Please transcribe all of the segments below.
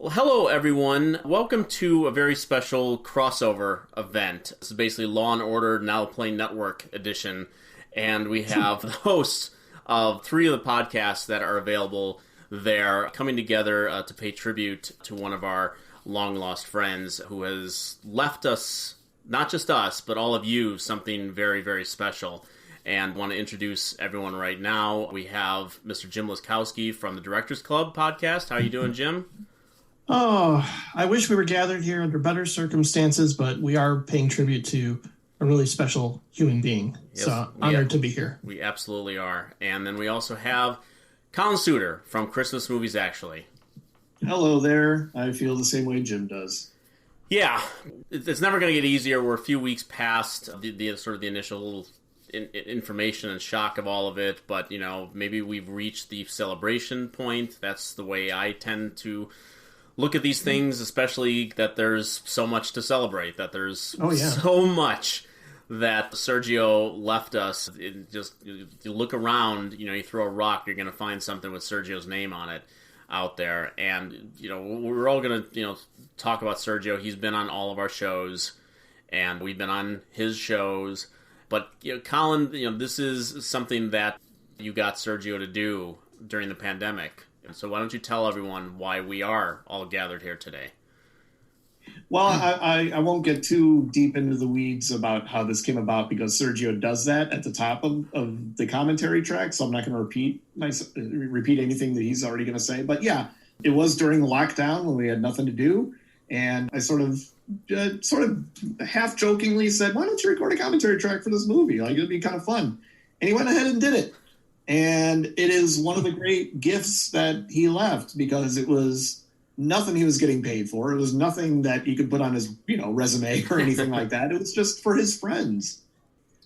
Well, hello, everyone. Welcome to a very special crossover event. This is basically Law & Order Now Playing Network edition, and we have the hosts of three of the podcasts that are available there coming together to pay tribute to one of our long-lost friends who has left us, not just us, but all of you, something very, very special. And want to introduce everyone right now. We have Mr. Jim Laczkowski from the Directors Club podcast. How are you doing, Jim? Oh, I wish we were gathered here under better circumstances, but we are paying tribute to a really special human being. Yes, so honored to be here. We absolutely are. And then we also have Collin Souter from Christmas Movies Actually. Hello there. I feel the same way Jim does. Yeah, it's never going to get easier. We're a few weeks past the sort of the initial information and shock of all of it, but maybe we've reached the celebration point. That's the way I tend to look at these things, especially that there's so much to celebrate, that there's so much that Sergio left us. You look around, you throw a rock, you're going to find something with Sergio's name on it out there. And, we're all going to, talk about Sergio. He's been on all of our shows, and we've been on his shows. But, Collin, this is something that you got Sergio to do during the pandemic. So why don't you tell everyone why we are all gathered here today? Well, I won't get too deep into the weeds about how this came about because Sergio does that at the top of the commentary track, so I'm not going to repeat anything that he's already going to say. But yeah, it was during the lockdown when we had nothing to do, and I sort of half jokingly said, "Why don't you record a commentary track for this movie? Like, it'd be kind of fun." And he went ahead and did it. And it is one of the great gifts that he left because it was nothing he was getting paid for. It was nothing that he could put on his, resume or anything like that. It was just for his friends.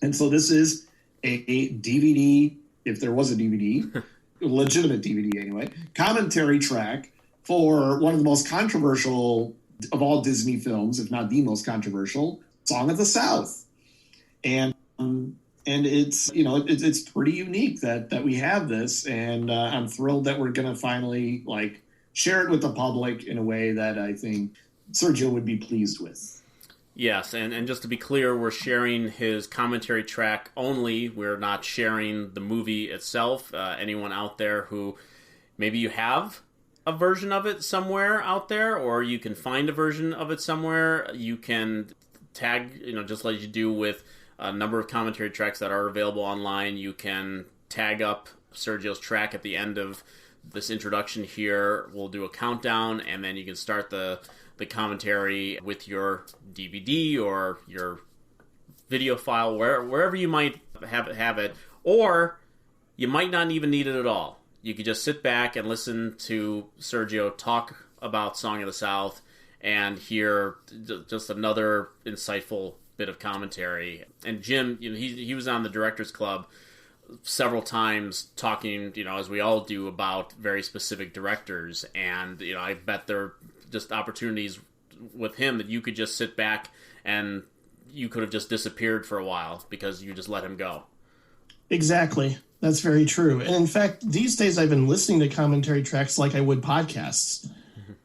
And so this is a DVD, if there was a DVD, legitimate DVD anyway, commentary track for one of the most controversial of all Disney films, if not the most controversial, Song of the South. And it's, it's pretty unique that we have this, and I'm thrilled that we're going to finally share it with the public in a way that I think Sergio would be pleased with. Yes, and just to be clear, we're sharing his commentary track only. We're not sharing the movie itself. Anyone out there who maybe you have a version of it somewhere out there, or you can find a version of it somewhere, you can tag, just like you do with a number of commentary tracks that are available online. You can tag up Sergio's track at the end of this introduction here. We'll do a countdown, and then you can start the commentary with your DVD or your video file, wherever you might have it, or you might not even need it at all. You could just sit back and listen to Sergio talk about Song of the South and hear just another insightful bit of commentary. And Jim, he was on the Directors Club several times talking, as we all do, about very specific directors. And, I bet there are just opportunities with him that you could just sit back and you could have just disappeared for a while because you just let him go. Exactly. That's very true. And in fact, these days I've been listening to commentary tracks like I would podcasts.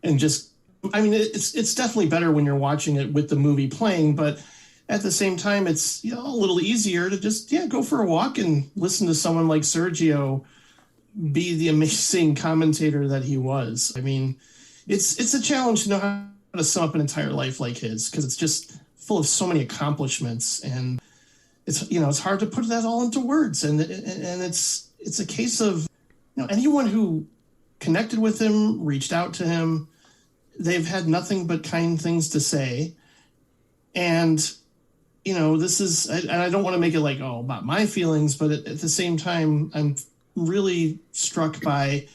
And just, it's definitely better when you're watching it with the movie playing, but at the same time, it's a little easier to just go for a walk and listen to someone like Sergio be the amazing commentator that he was. It's a challenge to know how to sum up an entire life like his, because it's just full of so many accomplishments, and it's hard to put that all into words. And it's a case of anyone who connected with him, reached out to him, they've had nothing but kind things to say, and this is, and I don't want to make it about my feelings, but at the same time, I'm really struck by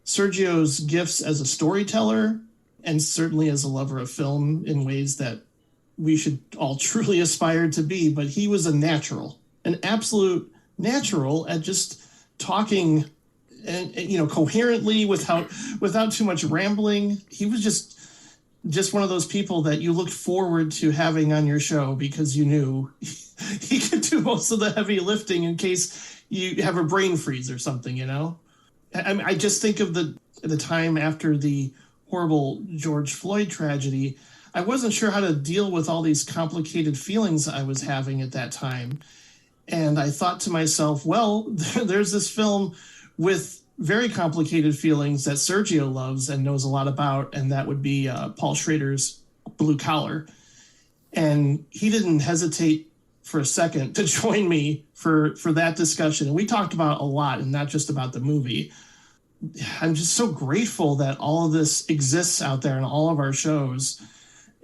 Sergio's gifts as a storyteller and certainly as a lover of film in ways that we should all truly aspire to be. But he was an absolute natural at just talking and coherently without too much rambling. He was just one of those people that you looked forward to having on your show because you knew he could do most of the heavy lifting in case you have a brain freeze or something, I just think of the time after the horrible George Floyd tragedy, I wasn't sure how to deal with all these complicated feelings I was having at that time. And I thought to myself, well, there's this film with very complicated feelings that Sergio loves and knows a lot about, and that would be Paul Schrader's Blue Collar. And he didn't hesitate for a second to join me for that discussion. And we talked about a lot, and not just about the movie. I'm just so grateful that all of this exists out there in all of our shows.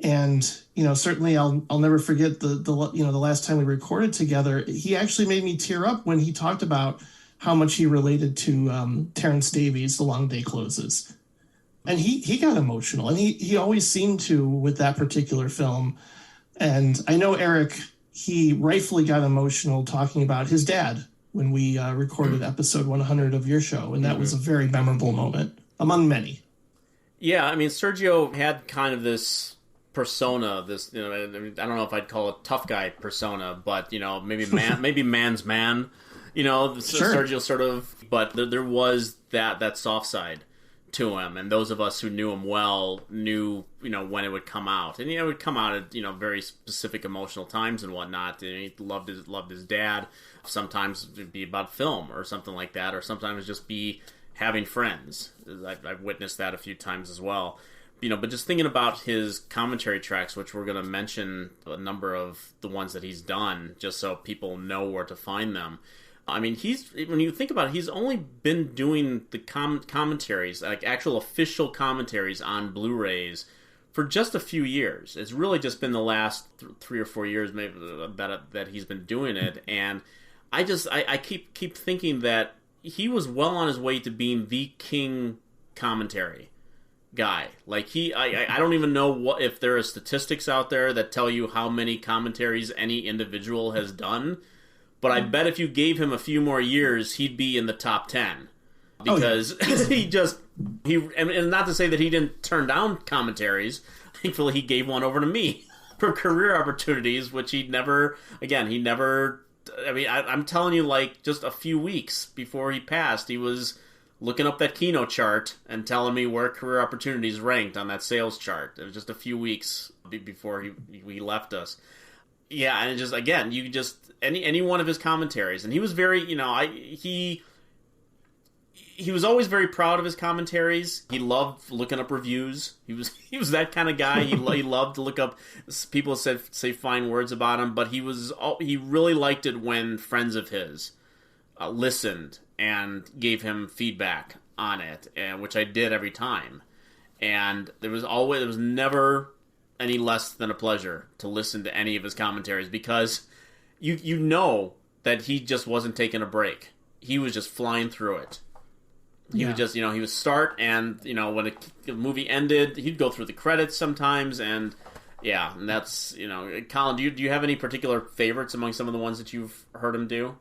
And, certainly I'll never forget the last time we recorded together. He actually made me tear up when he talked about how much he related to Terrence Davies' The Long Day Closes. And he got emotional, and he always seemed to with that particular film. And I know Erik, he rightfully got emotional talking about his dad when we recorded episode 100 of your show. And that was a very memorable moment among many. Yeah, I mean, Sergio had kind of this persona, this, I don't know if I'd call it tough guy persona, but, maybe man's man, sure. Sergio sort of, but there was that soft side to him, and those of us who knew him well knew, when it would come out, and it would come out at very specific emotional times and whatnot. And he loved his dad. Sometimes it'd be about film or something like that, or sometimes it'd just be having friends. I've witnessed that a few times as well. But just thinking about his commentary tracks, which we're going to mention a number of the ones that he's done, just so people know where to find them. I mean, when you think about it, he's only been doing the commentaries, like actual official commentaries on Blu-rays, for just a few years. It's really just been the last 3 or 4 years maybe that he's been doing it. And I keep thinking that he was well on his way to being the king commentary guy. Like I don't even know if there are statistics out there that tell you how many commentaries any individual has done. But I bet if you gave him a few more years, he'd be in the top 10. Because and not to say that he didn't turn down commentaries. Thankfully, he gave one over to me for career opportunities, which I'm telling you, like, just a few weeks before he passed, he was looking up that Kino chart and telling me where career opportunities ranked on that sales chart. It was just a few weeks before he left us. Yeah, and just, again, you just... Any one of his commentaries, and he was very, he was always very proud of his commentaries. He loved looking up reviews. He was that kind of guy. He loved to look up people say fine words about him, but he really liked it when friends of his listened and gave him feedback on it, which I did every time. And there was never any less than a pleasure to listen to any of his commentaries, because you know that he just wasn't taking a break. He was just flying through it. He would just, he would start, and, when the movie ended, he'd go through the credits sometimes, and, yeah, and that's, Collin, do you have any particular favorites among some of the ones that you've heard him do?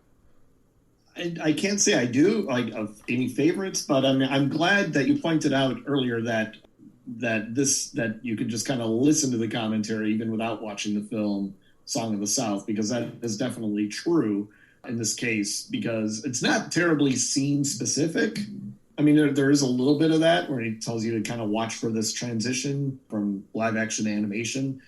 I can't say I do, of any favorites, but I'm glad that you pointed out earlier that you could just kind of listen to the commentary even without watching the film Song of the South, because that is definitely true in this case, because it's not terribly scene specific. I mean, there is a little bit of that where he tells you to kind of watch for this transition from live action to animation,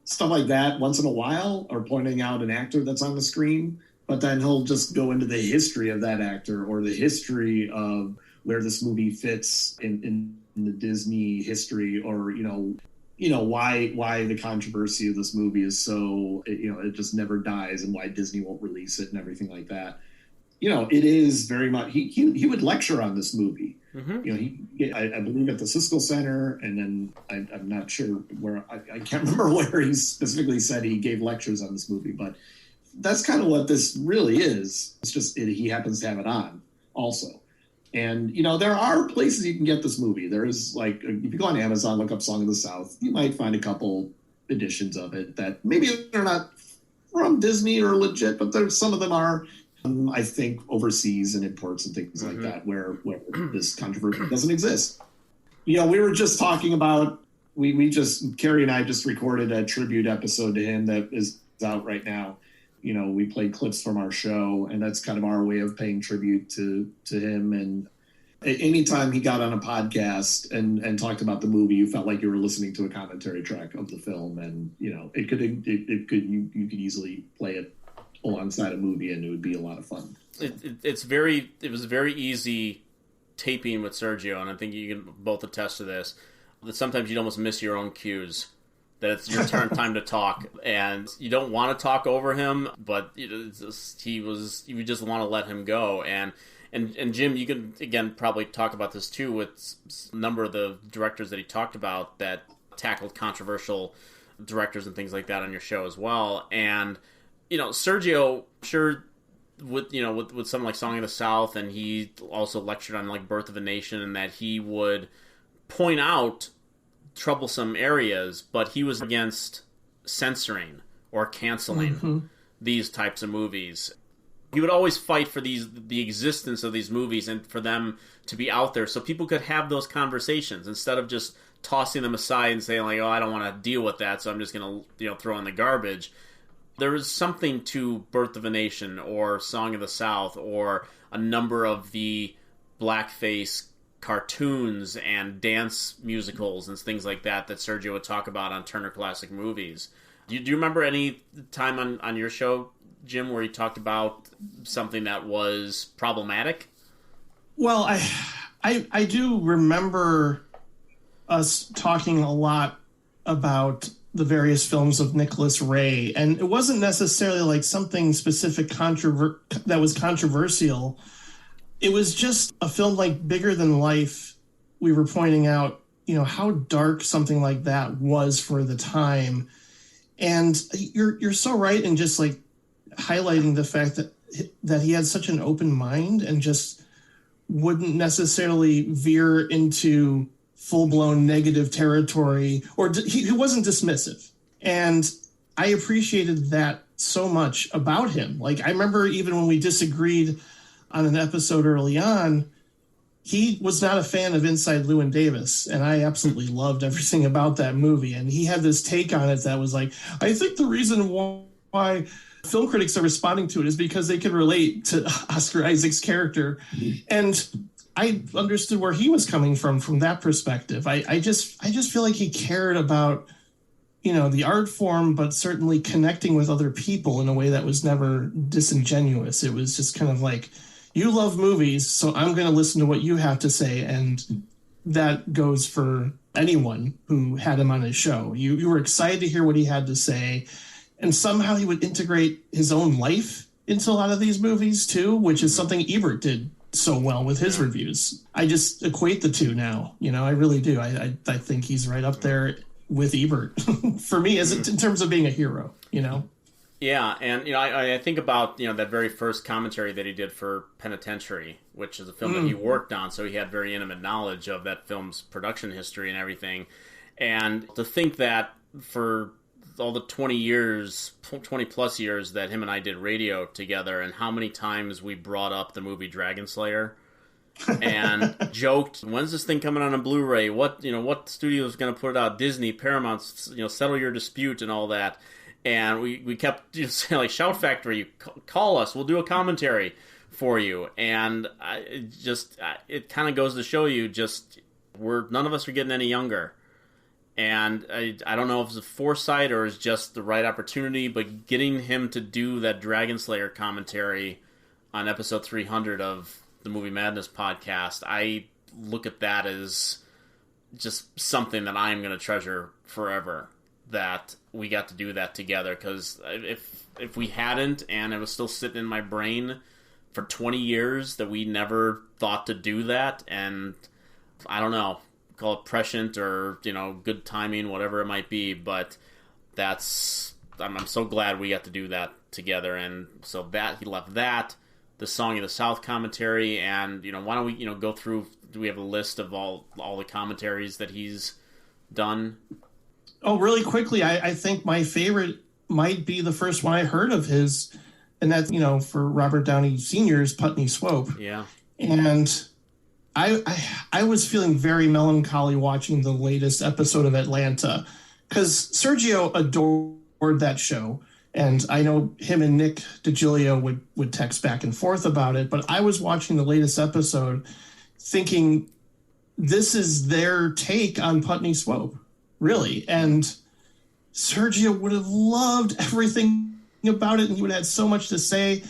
stuff like that once in a while, or pointing out an actor that's on the screen. But then he'll just go into the history of that actor, or the history of where this movie fits in the Disney history, or, why the controversy of this movie is so, it just never dies, and why Disney won't release it and everything like that. It is very much, he would lecture on this movie. Mm-hmm. I believe at the Siskel Center, and then I'm not sure where, I can't remember where he specifically said he gave lectures on this movie, but that's kind of what this really is. It's just he happens to have it on also. And, there are places you can get this movie. There is, if you go on Amazon, look up Song of the South, you might find a couple editions of it that maybe they're not from Disney or legit, but some of them are, I think, overseas and imports and things like that, where this controversy doesn't exist. We were just talking about, Carrie and I just recorded a tribute episode to him that is out right now. We played clips from our show, and that's kind of our way of paying tribute to him. And Anytime he got on a podcast and talked about the movie, you felt like you were listening to a commentary track of the film, and you could easily play it alongside a movie, and it would be a lot of fun. It was very easy taping with Sergio, and I think you can both attest to this. That sometimes you'd almost miss your own cues. That it's your time to talk, and you don't want to talk over him, but you just want to let him go. And Jim, you can again probably talk about this too with a number of the directors that he talked about that tackled controversial directors and things like that on your show as well. And Sergio, sure, with something like Song of the South, and he also lectured on like Birth of a Nation, and that he would point out troublesome areas, but he was against censoring or canceling these types of movies. He would always fight for the existence of these movies and for them to be out there so people could have those conversations instead of just tossing them aside and saying like, oh, I don't want to deal with that, so I'm just going to throw in the garbage. There is something to Birth of a Nation or Song of the South or a number of the blackface cartoons and dance musicals and things like that Sergio would talk about on Turner Classic Movies. Do you remember any time on your show, Jim, where you talked about something that was problematic? Well, I do remember us talking a lot about the various films of Nicholas Ray, and it wasn't necessarily like something specific that was controversial. It was just a film like Bigger Than Life. We were pointing out, how dark something like that was for the time. And you're so right in just like highlighting the fact that he had such an open mind and just wouldn't necessarily veer into full-blown negative territory, or he wasn't dismissive. And I appreciated that so much about him. Like, I remember even when we disagreed on an episode early on, he was not a fan of Inside Llewyn Davis, and I absolutely loved everything about that movie. And he had this take on it that was like, I think the reason why film critics are responding to it is because they can relate to Oscar Isaac's character. And I understood where he was coming from that perspective. I just feel like he cared about, the art form, but certainly connecting with other people in a way that was never disingenuous. It was just kind of like, you love movies, so I'm going to listen to what you have to say. And that goes for anyone who had him on his show. You were excited to hear what he had to say. And somehow he would integrate his own life into a lot of these movies too, which is something Ebert did so well with his reviews. I just equate the two now. I really do. I think he's right up there with Ebert for me as in terms of being a hero, Yeah, and I think about that very first commentary that he did for Penitentiary, which is a film that he worked on, so he had very intimate knowledge of that film's production history and everything. And to think that for all the 20 plus years that him and I did radio together, and how many times we brought up the movie Dragon Slayer and joked, when's this thing coming on a Blu-ray? What studio is going to put it out? Disney, Paramount, settle your dispute and all that. And we kept saying, like, Shout Factory, call us, we'll do a commentary for you. And it kind of goes to show you none of us are getting any younger. And I don't know if it's a foresight or it's just the right opportunity, but getting him to do that Dragon Slayer commentary on episode 300 of the Movie Madness podcast, I look at that as just something that I'm going to treasure forever, that we got to do that together. Because if we hadn't, and it was still sitting in my brain for 20 years that we never thought to do that, and I don't know, call it prescient or good timing, whatever it might be, but I'm so glad we got to do that together. And so that he left that, the Song of the South commentary, and why don't we go through, do we have a list of all the commentaries that he's done? Oh, really quickly, I think my favorite might be the first one I heard of his, and that's for Robert Downey Sr.'s Putney Swope. Yeah. And I was feeling very melancholy watching the latest episode of Atlanta, because Sergio adored that show, and I know him and Nick DiGilio would text back and forth about it, but I was watching the latest episode thinking this is their take on Putney Swope, really. And Sergio would have loved everything about it, and he would have had so much to say.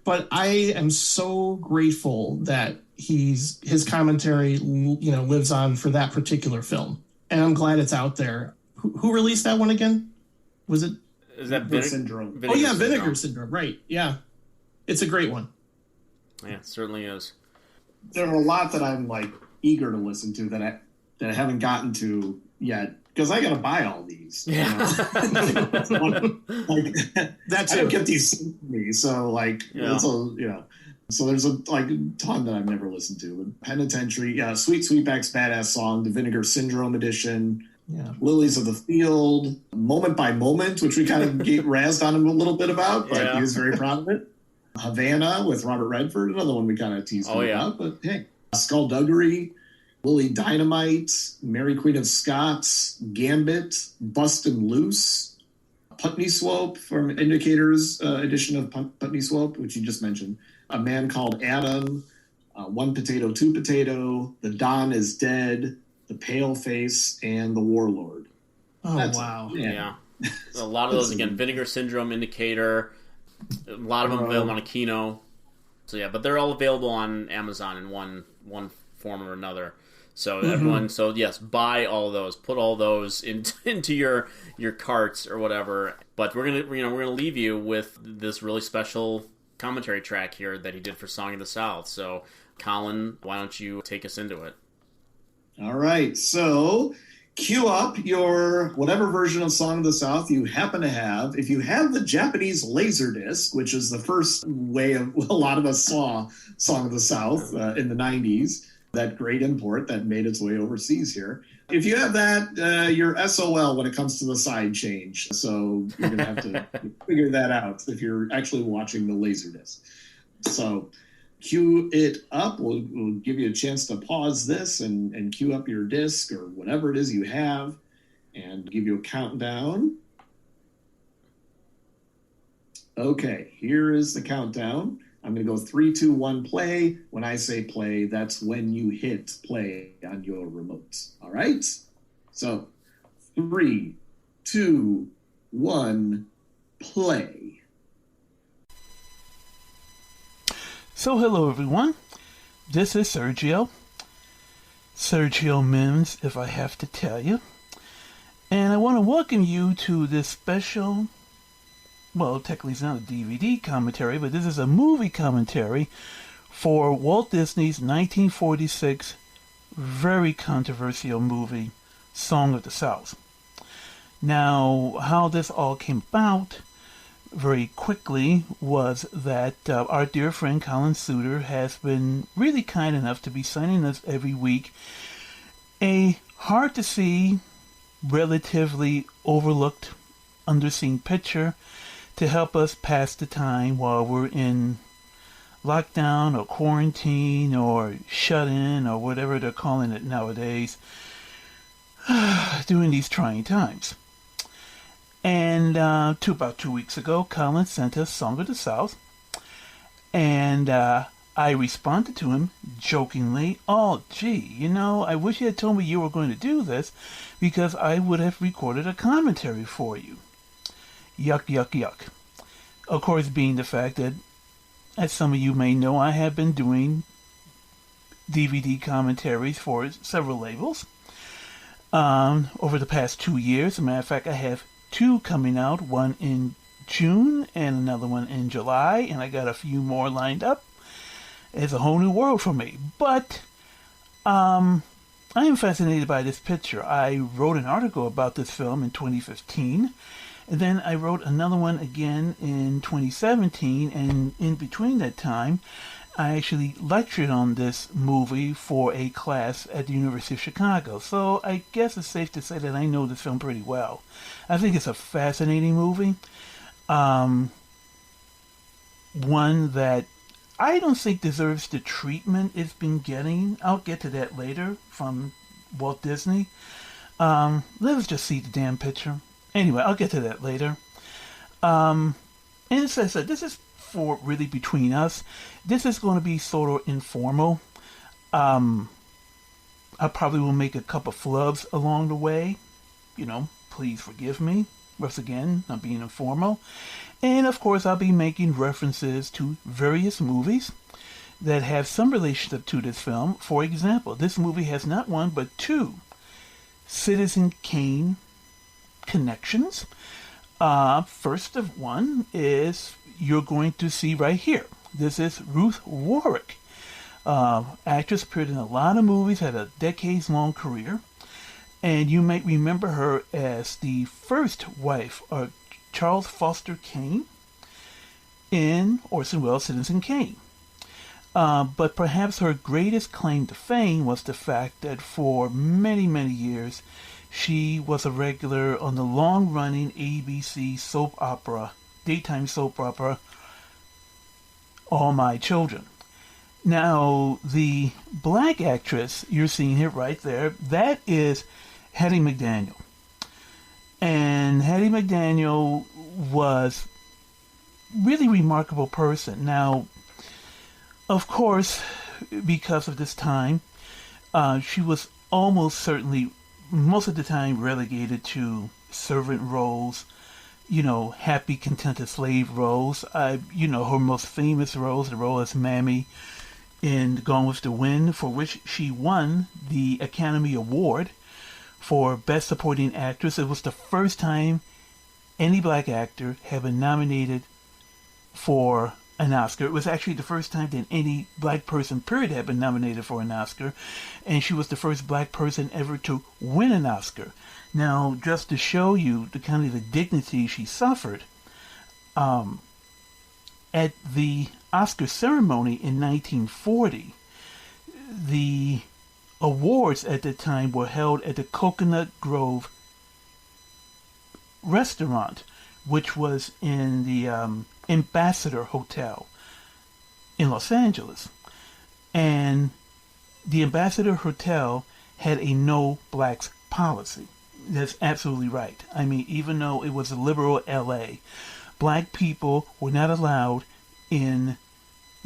But I am so grateful that his commentary, lives on for that particular film, and I'm glad it's out there. Who released that one again? Was it? Is that Vinegar Syndrome? Vinegar Syndrome. Right? Yeah, it's a great one. Yeah, it certainly is. There are a lot that I'm like eager to listen to that I haven't gotten to yet, because I got to buy all these. Yeah, I don't get these sent to me, so So there's a ton that I've never listened to. Penitentiary, Sweet Sweetback's Badass Song, the Vinegar Syndrome edition, Lilies of the Field, Moment by Moment, which we kind of razzed on him a little bit about, but he was very proud of it. Havana with Robert Redford, another one we kind of teased about, but hey. Skullduggery, Lily Dynamite, Mary Queen of Scots, Gambit, Bustin' Loose, Putney Swope from Indicator's edition of Putney Swope, which you just mentioned, A Man Called Adam, One Potato, Two Potato, The Don is Dead, The Pale Face, and The Warlord. Wow. Yeah. A lot of those, again, Vinegar Syndrome, Indicator, a lot of them available on Kino. So yeah, but they're all available on Amazon in one form or another. So everyone, yes, buy all those, put all those into your carts or whatever. But we're gonna leave you with this really special commentary track here that he did for Song of the South. So Collin, why don't you take us into it? All right, so cue up your whatever version of Song of the South you happen to have. If you have the Japanese Laserdisc, which is the first way a lot of us saw Song of the South in the 90s, that great import that made its way overseas here. If you have that, you're SOL when it comes to the side change. So you're going to have to figure that out if you're actually watching the Laserdisc. So cue it up. We'll give you a chance to pause this and cue up your disc or whatever it is you have and give you a countdown. Okay, here is the countdown. I'm going to go 3, 2, 1, play. When I say play, that's when you hit play on your remote. All right? So 3, 2, 1, play. So hello everyone, this is Sergio Mims, if I have to tell you, and I want to welcome you to this special, well, technically it's not a DVD commentary, but this is a movie commentary for Walt Disney's 1946 very controversial movie, Song of the South. Now, how this all came about very quickly was that our dear friend Collin Souter has been really kind enough to be sending us every week a hard-to-see, relatively overlooked, underseen picture to help us pass the time while we're in lockdown or quarantine or shut-in or whatever they're calling it nowadays during these trying times. And about 2 weeks ago, Collin sent us Song of the South, and I responded to him jokingly, "Oh, gee, I wish you had told me you were going to do this, because I would have recorded a commentary for you." Yuck, yuck, yuck. Of course, being the fact that, as some of you may know, I have been doing DVD commentaries for several labels over the past 2 years. As a matter of fact, I have 2 coming out, one in June and another one in July, and I got a few more lined up. It's a whole new world for me. But I am fascinated by this picture. I wrote an article about this film in 2015, and then I wrote another one again in 2017, and in between that time, I actually lectured on this movie for a class at the University of Chicago. So I guess it's safe to say that I know this film pretty well. I think it's a fascinating movie. One that I don't think deserves the treatment it's been getting. I'll get to that later from Walt Disney. Let's just see the damn picture. Anyway, I'll get to that later. And as I said, this is for really between us. This is going to be sort of informal. I probably will make a couple flubs along the way. Please forgive me. Once again, I'm being informal. And of course, I'll be making references to various movies that have some relationship to this film. For example, this movie has not one but two Citizen Kane connections. First of one is you're going to see right here. This is Ruth Warwick. Actress, appeared in a lot of movies, had a decades-long career. And you might remember her as the first wife of Charles Foster Kane in Orson Welles' Citizen Kane. But perhaps her greatest claim to fame was the fact that for many, many years, she was a regular on the long-running ABC soap opera, daytime soap opera, All My Children. Now, the black actress you're seeing here right there, that is Hattie McDaniel. And Hattie McDaniel was really remarkable person. Now, of course, because of this time, she was almost certainly, most of the time, relegated to servant roles, happy, contented slave roles. Her most famous roles, the role as Mammy in Gone with the Wind, for which she won the Academy Award for Best Supporting Actress. It was the first time any black actor had been nominated for an Oscar. It was actually the first time that any black person, period, had been nominated for an Oscar. And she was the first black person ever to win an Oscar. Now, just to show you the kind of the dignity she suffered, at the Oscar ceremony in 1940, the awards at the time were held at the Coconut Grove restaurant, which was in the Ambassador Hotel in Los Angeles. And the Ambassador Hotel had a no blacks policy. That's absolutely right. I mean, even though it was a liberal LA, black people were not allowed in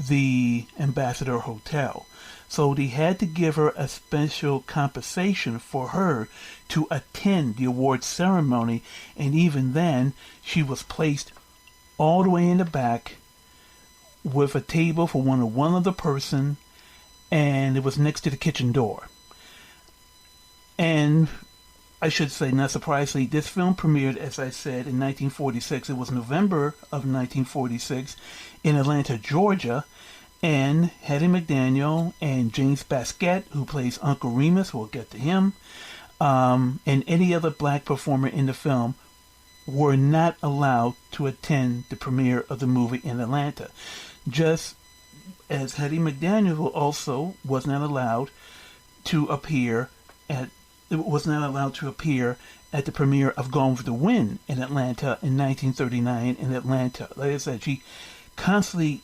the Ambassador Hotel. So they had to give her a special compensation for her to attend the award ceremony. And even then, she was placed all the way in the back with a table for one other person, and it was next to the kitchen door. And I should say, not surprisingly, this film premiered, as I said, in 1946. It was November of 1946 in Atlanta, Georgia. And Hattie McDaniel and James Baskett, who plays Uncle Remus, we'll get to him, and any other black performer in the film were not allowed to attend the premiere of the movie in Atlanta. Just as Hattie McDaniel also was not allowed to appear at the premiere of Gone with the Wind in Atlanta in 1939 in Atlanta. Like I said, she constantly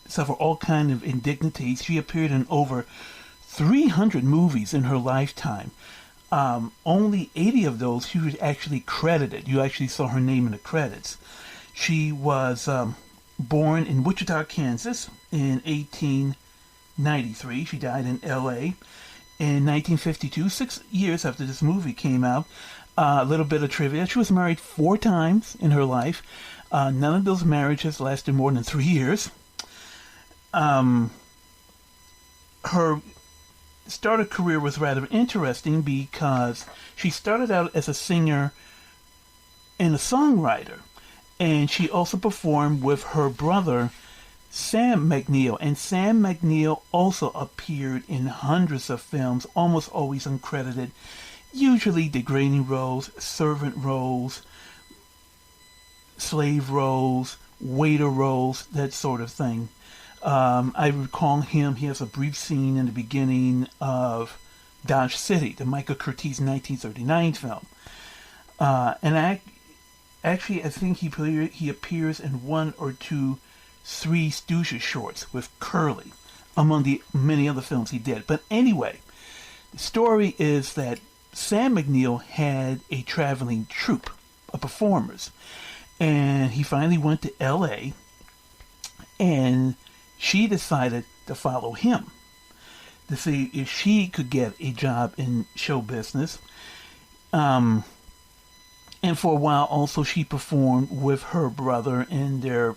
suffered all kinds of indignities. She appeared in over 300 movies in her lifetime. Only 80 of those she was actually credited. You actually saw her name in the credits. She was born in Wichita, Kansas in 1893. She died in L.A. in 1952, 6 years after this movie came out. A little bit of trivia. She was married 4 times in her life. None of those marriages lasted more than 3 years. Her started career was rather interesting because she started out as a singer and a songwriter, and she also performed with her brother Sam McNeil, and Sam McNeil also appeared in hundreds of films, almost always uncredited, usually degrading roles, servant roles, slave roles, waiter roles, that sort of thing. I recall him, he has a brief scene in the beginning of Dodge City, the Michael Curtiz 1939 film. And I think he appears in 1 or 2 Three Stooges shorts with Curly, among the many other films he did. But anyway, the story is that Sam McNeil had a traveling troupe of performers. And he finally went to L.A., and she decided to follow him. to see if she could get a job in show business. And for a while also she performed with her brother in their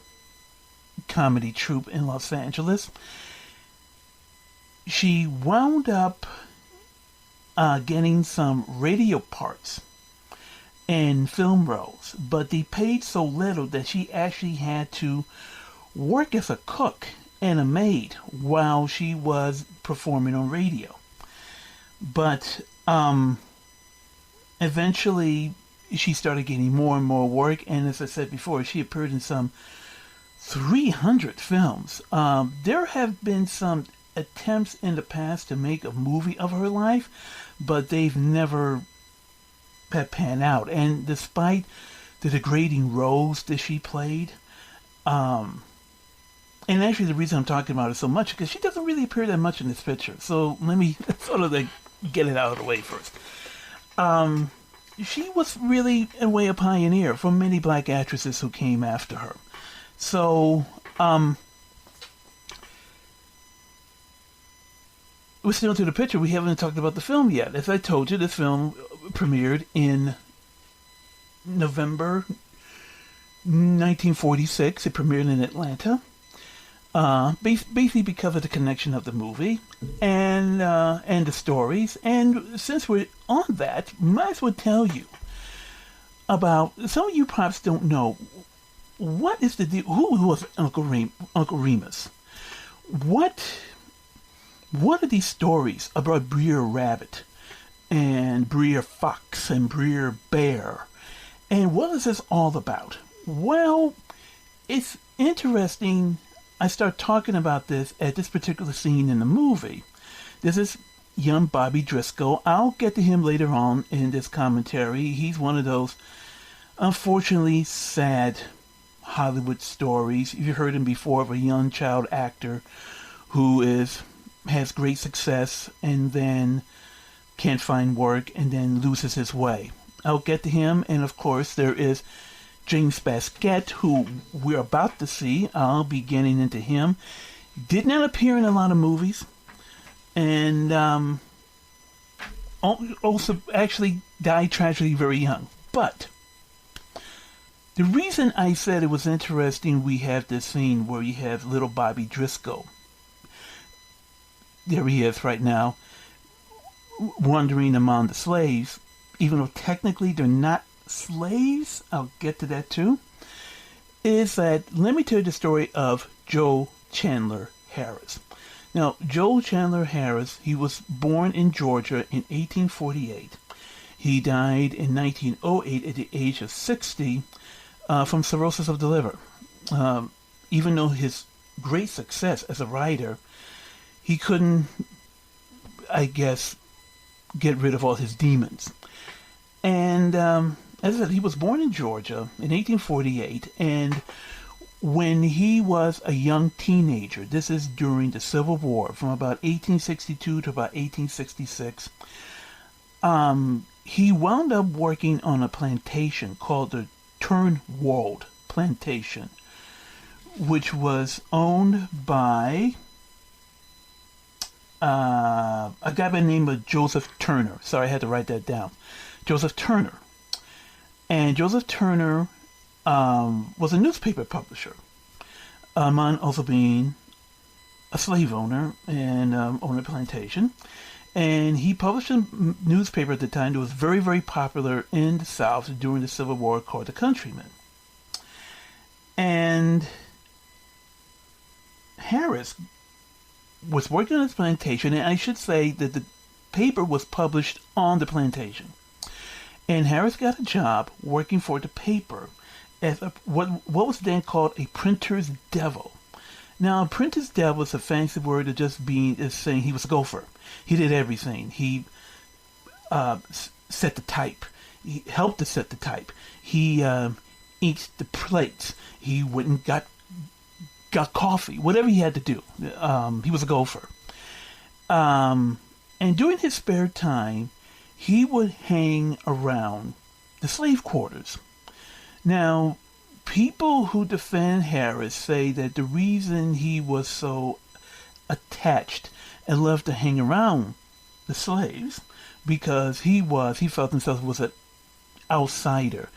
comedy troupe in Los Angeles. She wound up getting some radio parts and film roles, but they paid so little that she actually had to work as a cook and a maid while she was performing on radio. But eventually she started getting more and more work, and as I said before, she appeared in some 300 films. There have been some attempts in the past to make a movie of her life, but they've never panned out. And despite the degrading roles that she played, and actually the reason I'm talking about it so much is because she doesn't really appear that much in this picture. So let me sort of get it out of the way first. She was really, in a way, a pioneer for many black actresses who came after her. So, we're still to the picture. We haven't talked about the film yet. As I told you, this film premiered in November 1946. It premiered in Atlanta. Basically because of the connection of the movie and the stories. And since we're on that, might as well tell you about, some of you perhaps don't know, what is the deal? Who was Uncle Remus? What are these stories about Brer Rabbit and Brer Fox and Brer Bear? And what is this all about? Well, it's interesting. I start talking about this at this particular scene in the movie. This is young Bobby Driscoll. I'll get to him later on in this commentary. He's one of those, unfortunately, sad Hollywood stories. You've heard him before, of a young child actor who has great success and then can't find work and then loses his way. I'll get to him. And of course, there is James Baskett, who we're about to see. I'll be getting into him. Did not appear in a lot of movies. And also actually died tragically very young. But the reason I said it was interesting, we have this scene where you have little Bobby Driscoll. There he is right now, wandering among the slaves, even though technically they're not slaves, I'll get to that too, is that, let me tell you the story of Joe Chandler Harris. Now, Joe Chandler Harris, he was born in Georgia in 1848. He died in 1908 at the age of 60 from cirrhosis of the liver. Even though his great success as a writer, he couldn't, I guess, get rid of all his demons. And as I said, he was born in Georgia in 1848, and when he was a young teenager, this is during the Civil War, from about 1862 to about 1866, he wound up working on a plantation called the Turnwald Plantation, which was owned by a guy by the name of Joseph Turner. Sorry, I had to write that down. Joseph Turner. And Joseph Turner was a newspaper publisher, among also being a slave owner and owned a plantation. And he published a newspaper at the time that was very, very popular in the South during the Civil War called The Countryman. And Harris was working on his plantation, and I should say that the paper was published on the plantation. And Harris got a job working for the paper as what was then called a printer's devil. Now, a printer's devil is a fancy word of just saying he was a gopher. He did everything. He set the type. He helped to set the type. He inked the plates. He went and got coffee. Whatever he had to do. He was a gopher. And during his spare time, he would hang around the slave quarters. Now, people who defend Harris say that the reason he was so attached and loved to hang around the slaves because he felt himself was an outsider.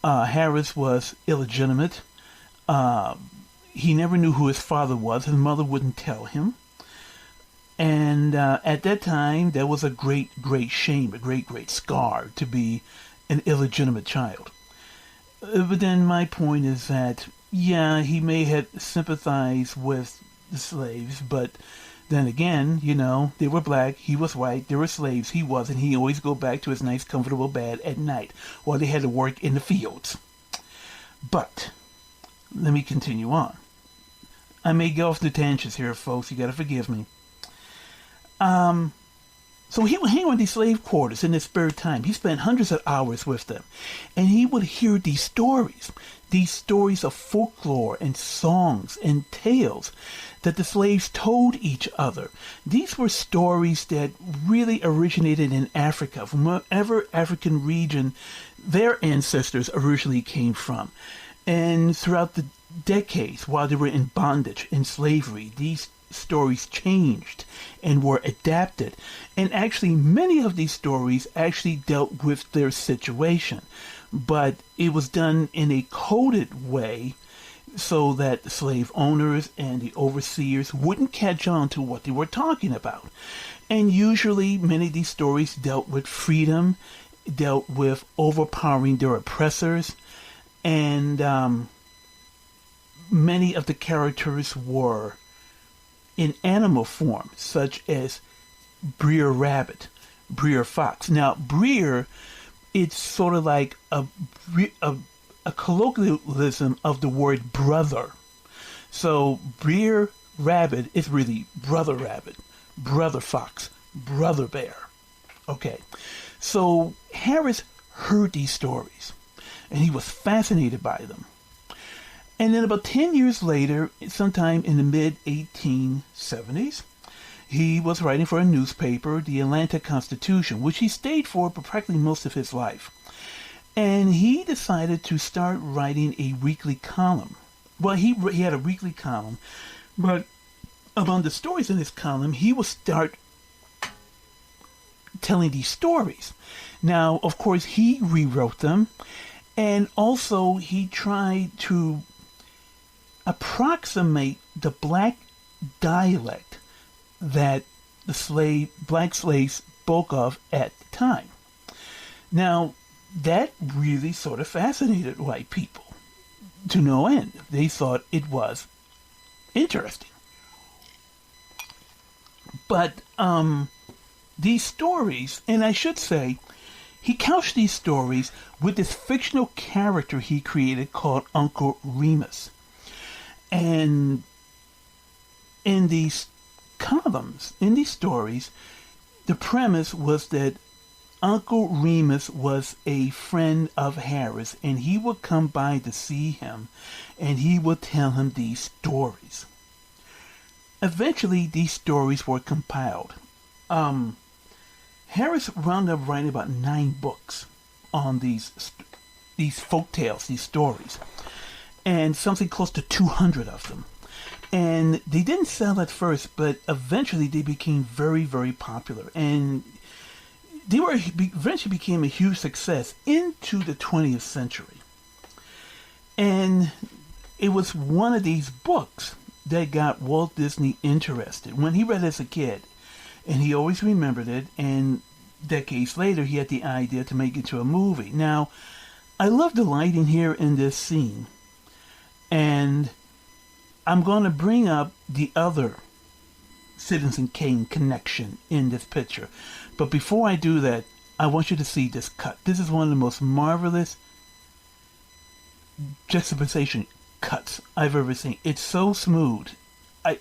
Harris was illegitimate. He never knew who his father was. His mother wouldn't tell him. And at that time, there was a great, great shame, a great, great scar to be an illegitimate child. But then my point is that, yeah, he may have sympathized with the slaves, but then again, you know, they were black, he was white, they were slaves, he wasn't. He always go back to his nice, comfortable bed at night while they had to work in the fields. But let me continue on. I may go off the tangents here, folks. You gotta forgive me. So he would hang around these slave quarters in his spare time. He spent hundreds of hours with them. And he would hear these stories of folklore and songs and tales that the slaves told each other. These were stories that really originated in Africa, from whatever African region their ancestors originally came from. And throughout the decades, while they were in bondage, in slavery, these stories changed and were adapted. And actually, many of these stories actually dealt with their situation. But it was done in a coded way so that the slave owners and the overseers wouldn't catch on to what they were talking about. And usually, many of these stories dealt with freedom, dealt with overpowering their oppressors, and many of the characters were in animal form, such as Breer Rabbit, Breer Fox. Now, Breer, it's sort of like a colloquialism of the word brother. So Breer Rabbit is really Brother Rabbit, Brother Fox, Brother Bear. Okay, so Harris heard these stories, and he was fascinated by them. And then about 10 years later, sometime in the mid-1870s, he was writing for a newspaper, the Atlanta Constitution, which he stayed for practically most of his life. And he decided to start writing a weekly column. Well, he had a weekly column, but among the stories in his column, he would start telling these stories. Now, of course, he rewrote them, and also he tried to approximate the black dialect that the black slaves spoke of at the time. Now, that really sort of fascinated white people to no end. They thought it was interesting. But these stories, and I should say, he couched these stories with this fictional character he created called Uncle Remus. And in these columns, in these stories, the premise was that Uncle Remus was a friend of Harris, and he would come by to see him, and he would tell him these stories. Eventually, these stories were compiled. Harris wound up writing about 9 books on these folk tales, these stories, and something close to 200 of them. And they didn't sell at first, but eventually they became very, very popular. And they eventually became a huge success into the 20th century. And it was one of these books that got Walt Disney interested. When he read it as a kid, and he always remembered it, and decades later he had the idea to make it into a movie. Now, I love the lighting here in this scene. And I'm going to bring up the other Citizen Kane connection in this picture. But before I do that, I want you to see this cut. This is one of the most marvelous juxtaposition cuts I've ever seen. It's so smooth. I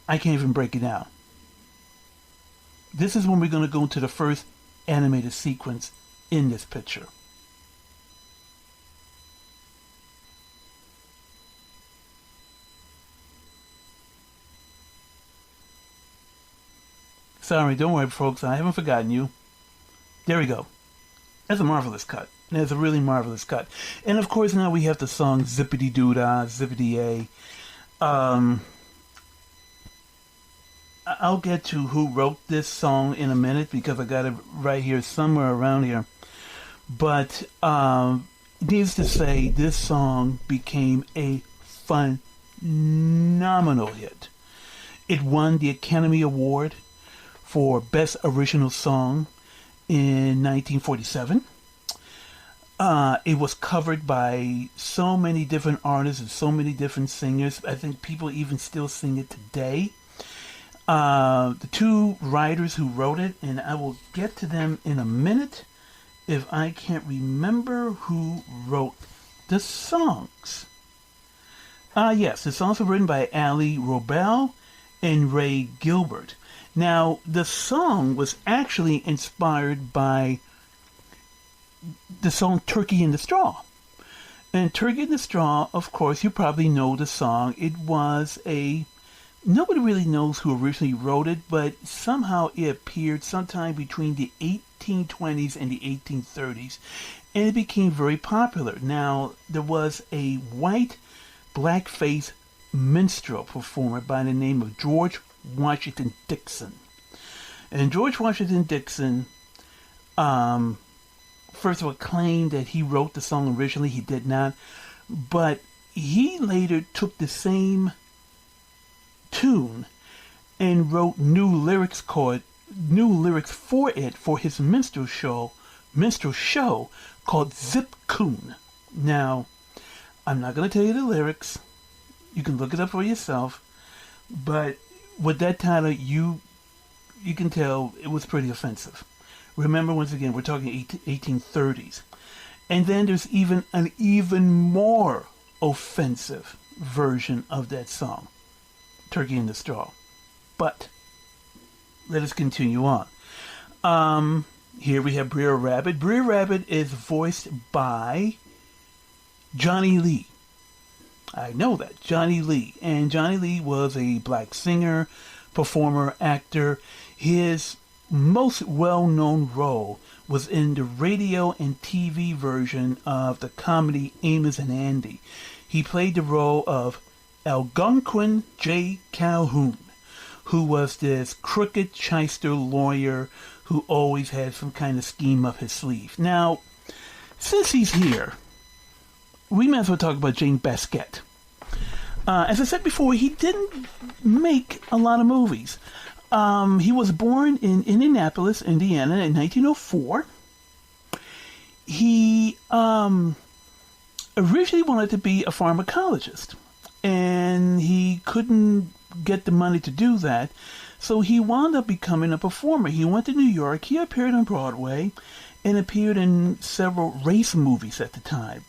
can't even break it down. This is when we're going to go into the first animated sequence in this picture. Sorry, don't worry, folks. I haven't forgotten you. There we go. That's a marvelous cut. That's a really marvelous cut. And of course, now we have the song Zippity Doo Dah, Zippity A. I'll get to who wrote this song in a minute because I got it right here somewhere around here. But needless to say, this song became a phenomenal hit. It won the Academy Award for Best Original Song in 1947. It was covered by so many different artists and so many different singers. I think people even still sing it today. The two writers who wrote it, and I will get to them in a minute if I can't remember who wrote the songs. Yes, the songs were written by Ali Robel and Ray Gilbert. Now, the song was actually inspired by the song Turkey in the Straw. And Turkey in the Straw, of course, you probably know the song. It was nobody really knows who originally wrote it, but somehow it appeared sometime between the 1820s and the 1830s. And it became very popular. Now, there was a white blackface minstrel performer by the name of George Washington Dixon. And George Washington Dixon, first of all, claimed that he wrote the song originally. He did not. But he later took the same tune and wrote new lyrics for it for his minstrel show called Zip Coon. Now, I'm not going to tell you the lyrics. You can look it up for yourself. But with that title, you can tell it was pretty offensive. Remember, once again, we're talking 1830s. And then there's even an even more offensive version of that song, Turkey in the Straw. But let us continue on. Here we have Brer Rabbit. Brer Rabbit is voiced by Johnny Lee. I know that, Johnny Lee. And Johnny Lee was a black singer, performer, actor. His most well-known role was in the radio and TV version of the comedy Amos and Andy. He played the role of Algonquin J. Calhoun, who was this crooked shyster lawyer who always had some kind of scheme up his sleeve. Now, since he's here, we might as well talk about Jane Basquette. As I said before, he didn't make a lot of movies. He was born in Indianapolis, Indiana in 1904. He originally wanted to be a pharmacologist, and he couldn't get the money to do that, so he wound up becoming a performer. He went to New York, he appeared on Broadway, and appeared in several race movies at the time.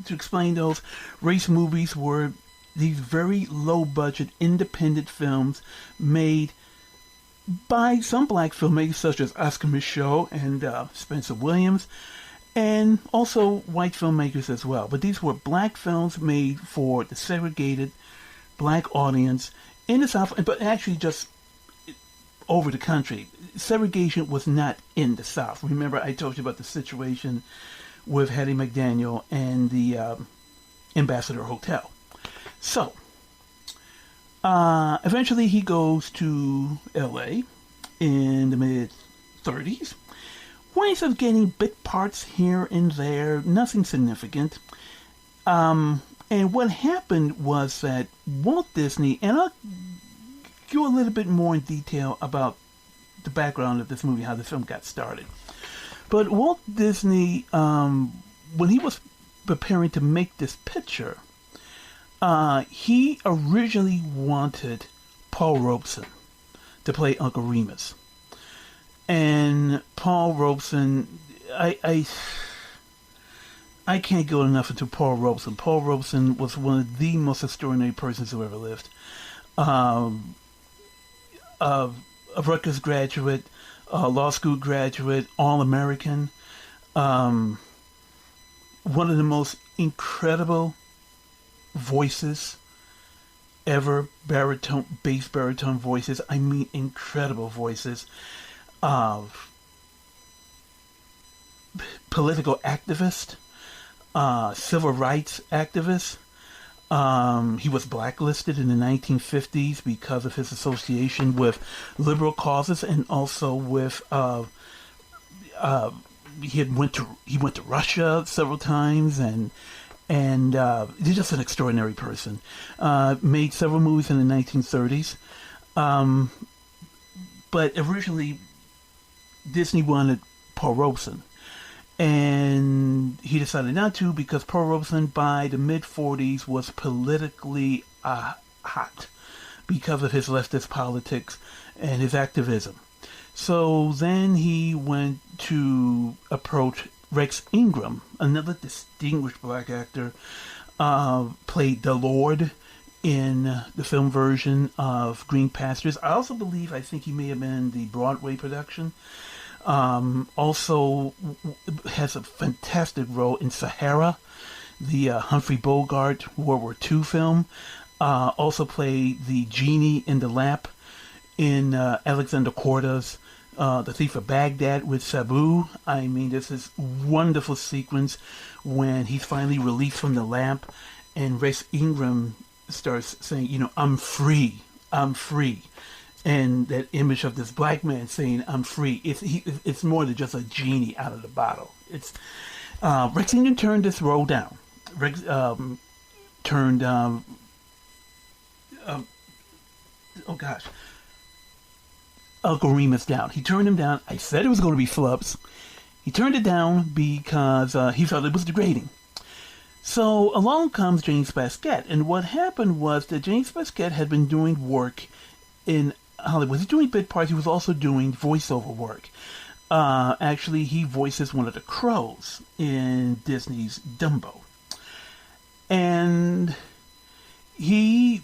To explain those, race movies were these very low-budget independent films made by some black filmmakers such as Oscar Micheaux and Spencer Williams, and also white filmmakers as well. But these were black films made for the segregated black audience in the South, but actually just over the country. Segregation was not in the South. Remember, I told you about the situation with Hattie McDaniel and the Ambassador Hotel. So, eventually he goes to L.A. in the mid-30s. Winds up getting bit parts here and there, nothing significant. And what happened was that Walt Disney, and I'll go a little bit more in detail about the background of this movie, how the film got started. But Walt Disney, when he was preparing to make this picture, he originally wanted Paul Robeson to play Uncle Remus. And Paul Robeson, I can't go enough into Paul Robeson. Paul Robeson was one of the most extraordinary persons who ever lived. A Rutgers graduate, law school graduate, All-American. One of the most incredible voices ever, bass baritone voices. I mean, incredible voices. Political activist, civil rights activist, He was blacklisted in the 1950s because of his association with liberal causes, and also with he went to Russia several times, and he's just an extraordinary person. Made several movies in the 1930s, but originally Disney wanted Paul Robeson. And he decided not to because Paul Robeson by the mid-40s was politically hot because of his leftist politics and his activism. So then he went to approach Rex Ingram, another distinguished black actor, played the Lord in the film version of Green Pastures. I think he may have been in the Broadway production. Also has a fantastic role in Sahara, the Humphrey Bogart World War II film. Also played the genie in the lamp in Alexander Korda's The Thief of Baghdad with Sabu. I mean, there's this wonderful sequence when he's finally released from the lamp and Rex Ingram starts saying, I'm free, I'm free. And that image of this black man saying, I'm free, it's more than just a genie out of the bottle. It's Rex Ingram turned this role down. Rex turned, Uncle Remus down. He turned him down. I said it was going to be flubs. He turned it down because he felt it was degrading. So along comes James Baskett. And what happened was that James Baskett had been doing work in Hollywood. He was doing bit parts. He was also doing voiceover work. Actually, he voices one of the crows in Disney's Dumbo. And he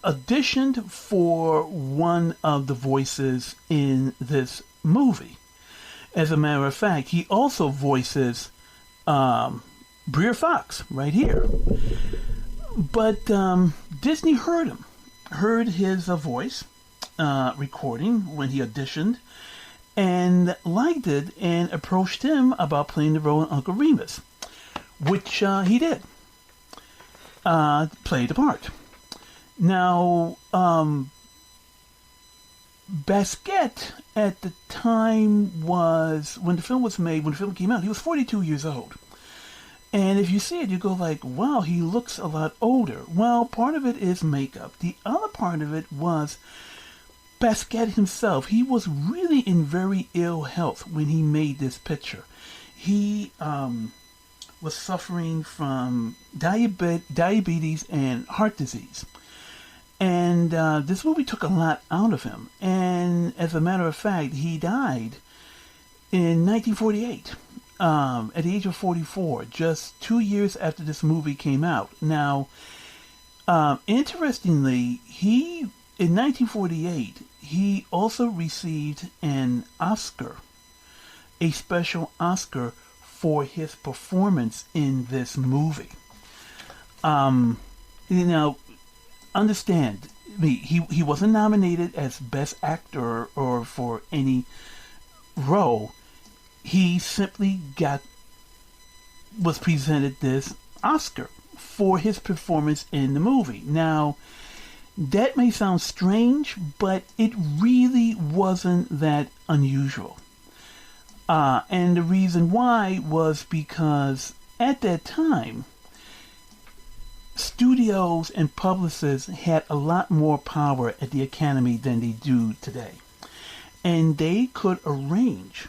auditioned for one of the voices in this movie. As a matter of fact, he also voices Brer Fox right here. But Disney heard his voice recording when he auditioned, and liked it, and approached him about playing the role of Uncle Remus, which he did. Played the part. Now, Baskett at the time was, when the film was made, when the film came out, he was 42 years old. And if you see it, you go like, wow, he looks a lot older. Well, part of it is makeup. The other part of it was Baskett himself. He was really in very ill health when he made this picture. He was suffering from diabetes and heart disease. And this movie took a lot out of him. And as a matter of fact, he died in 1948 at the age of 44, just 2 years after this movie came out. Now, interestingly, in 1948, he also received an Oscar, a special Oscar for his performance in this movie. Understand me, he wasn't nominated as Best Actor or for any role. He simply was presented this Oscar for his performance in the movie. Now, that may sound strange, but it really wasn't that unusual. And the reason why was because at that time, studios and publicists had a lot more power at the Academy than they do today. And they could arrange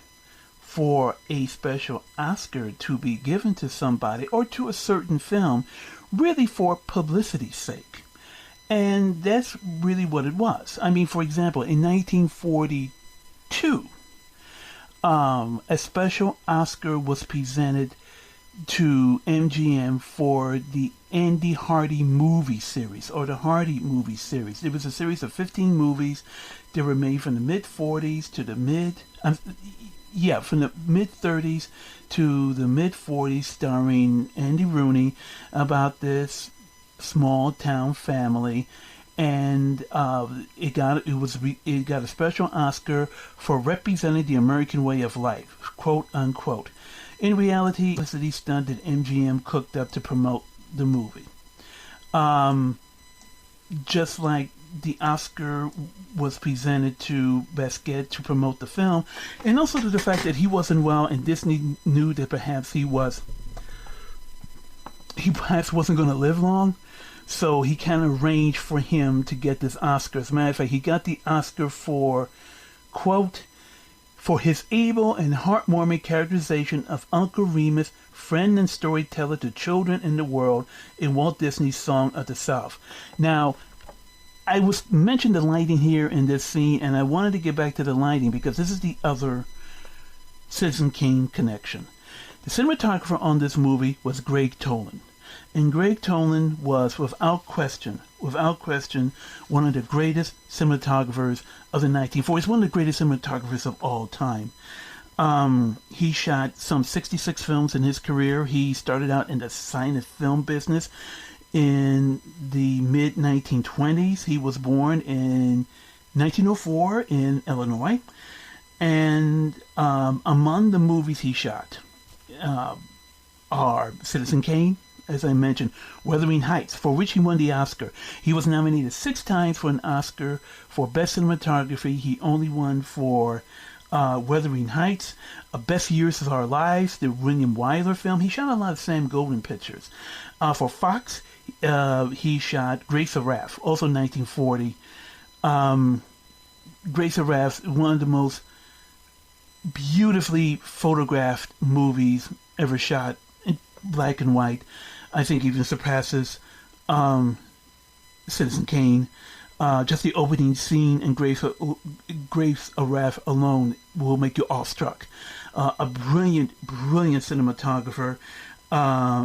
for a special Oscar to be given to somebody or to a certain film really for publicity's sake. And that's really what it was. I mean, for example, in 1942, a special Oscar was presented to MGM for the Andy Hardy movie series, or the Hardy movie series. It was a series of 15 movies that were made from the mid-40s to the from the mid-30s to the mid-40s, starring Andy Rooney, about this small town family, and it got a special Oscar for representing the American way of life, quote unquote. In reality, it was the stunt that MGM cooked up to promote the movie. Just like the Oscar was presented to Basquiat to promote the film, and also to the fact that he wasn't well, and Disney knew that perhaps he perhaps wasn't going to live long, so he kind of arranged for him to get this Oscar. As a matter of fact, he got the Oscar for, quote, for his able and heartwarming characterization of Uncle Remus, friend and storyteller to children in the world, in Walt Disney's Song of the South. Now, I mentioned the lighting here in this scene, and I wanted to get back to the lighting because this is the other Citizen Kane connection. The cinematographer on this movie was Greg Toland. And Greg Toland was, without question, one of the greatest cinematographers of the 1940s, one of the greatest cinematographers of all time. He shot some 66 films in his career. He started out in the silent film business in the mid-1920s. He was born in 1904 in Illinois. And among the movies he shot are Citizen Kane, as I mentioned, Wuthering Heights, for which he won the Oscar. He was nominated 6 times for an Oscar for Best Cinematography. He only won for Wuthering Heights. Best Years of Our Lives, the William Wyler film. He shot a lot of Sam Goldwyn pictures. For Fox, he shot Grapes of Wrath, also 1940. Grapes of Wrath, one of the most beautifully photographed movies ever shot in black and white. I think even surpasses Citizen Kane. Just the opening scene in Grapes of Wrath alone will make you awestruck. A brilliant cinematographer.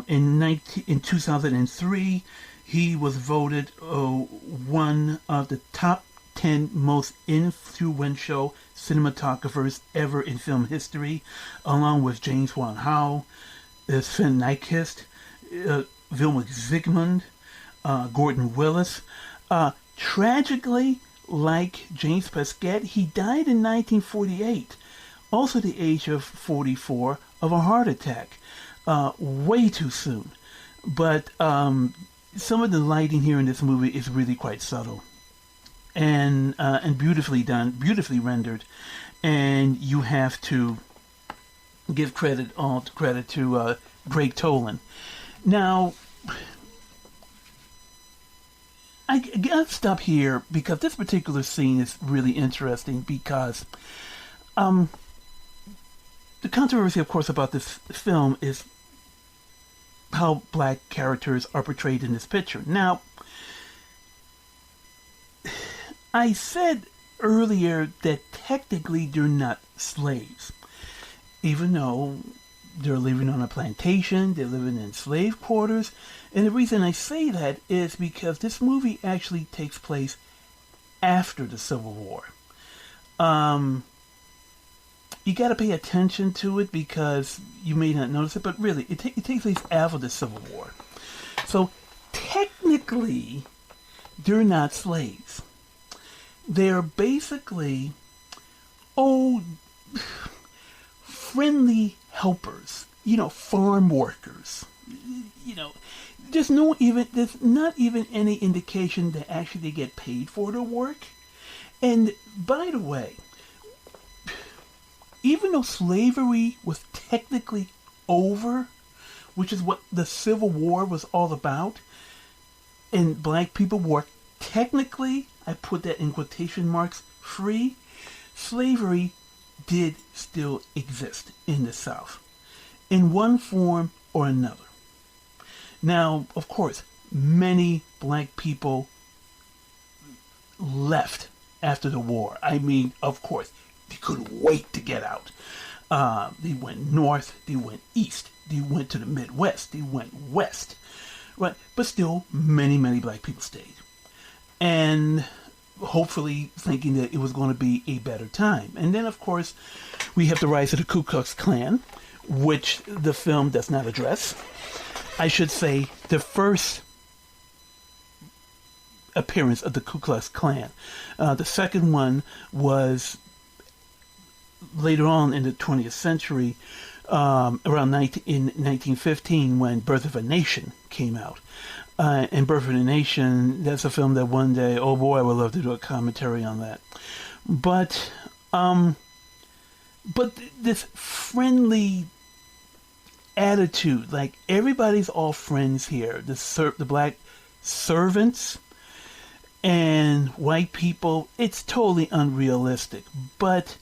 In 2003, he was voted one of the top 10 most influential cinematographers ever in film history, along with James Wan Howe, Sven Nykvist, Vilma Zsigmond, Gordon Willis. Tragically, like James Basquiat, he died in 1948, also the age of 44, of a heart attack. Way too soon. But some of the lighting here in this movie is really quite subtle. And beautifully done, beautifully rendered. And you have to give credit to Greg Toland. Now, I gotta stop here because this particular scene is really interesting because the controversy, of course, about this film is how black characters are portrayed in this picture. Now, I said earlier that technically they're not slaves, even though they're living on a plantation, they're living in slave quarters. And the reason I say that is because this movie actually takes place after the Civil War. You got to pay attention to it because you may not notice it, but really, it takes place after the Civil War. So technically, they're not slaves. They're basically friendly helpers, farm workers. There's not even any indication that actually they get paid for their work. And by the way, even though slavery was technically over, which is what the Civil War was all about, and black people were technically, I put that in quotation marks, free, slavery did still exist in the South, in one form or another. Now, of course, many black people left after the war. I mean, of course, they couldn't wait to get out. They went north, they went east, they went to the Midwest, they went west. Right? But still, many, many black people stayed. And hopefully thinking that it was going to be a better time. And then, of course, we have the rise of the Ku Klux Klan, which the film does not address. I should say the first appearance of the Ku Klux Klan. The second one was later on in the 20th century in 1915 when Birth of a Nation came out. And Birth of a Nation, that's a film that one day, oh boy, I would love to do a commentary on that. But this friendly attitude, like everybody's all friends here. The black servants and white people, it's totally unrealistic. But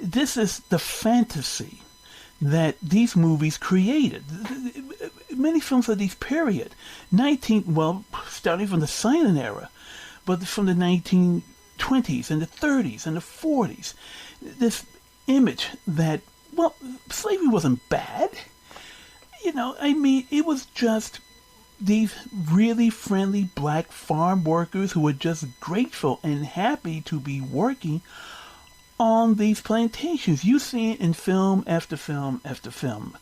this is the fantasy that these movies created. Many films of this period, starting from the silent era, but from the 1920s and the 30s and the 40s, this image that, well, slavery wasn't bad. It was just these really friendly black farm workers who were just grateful and happy to be working on these plantations. You see it in film after film after film.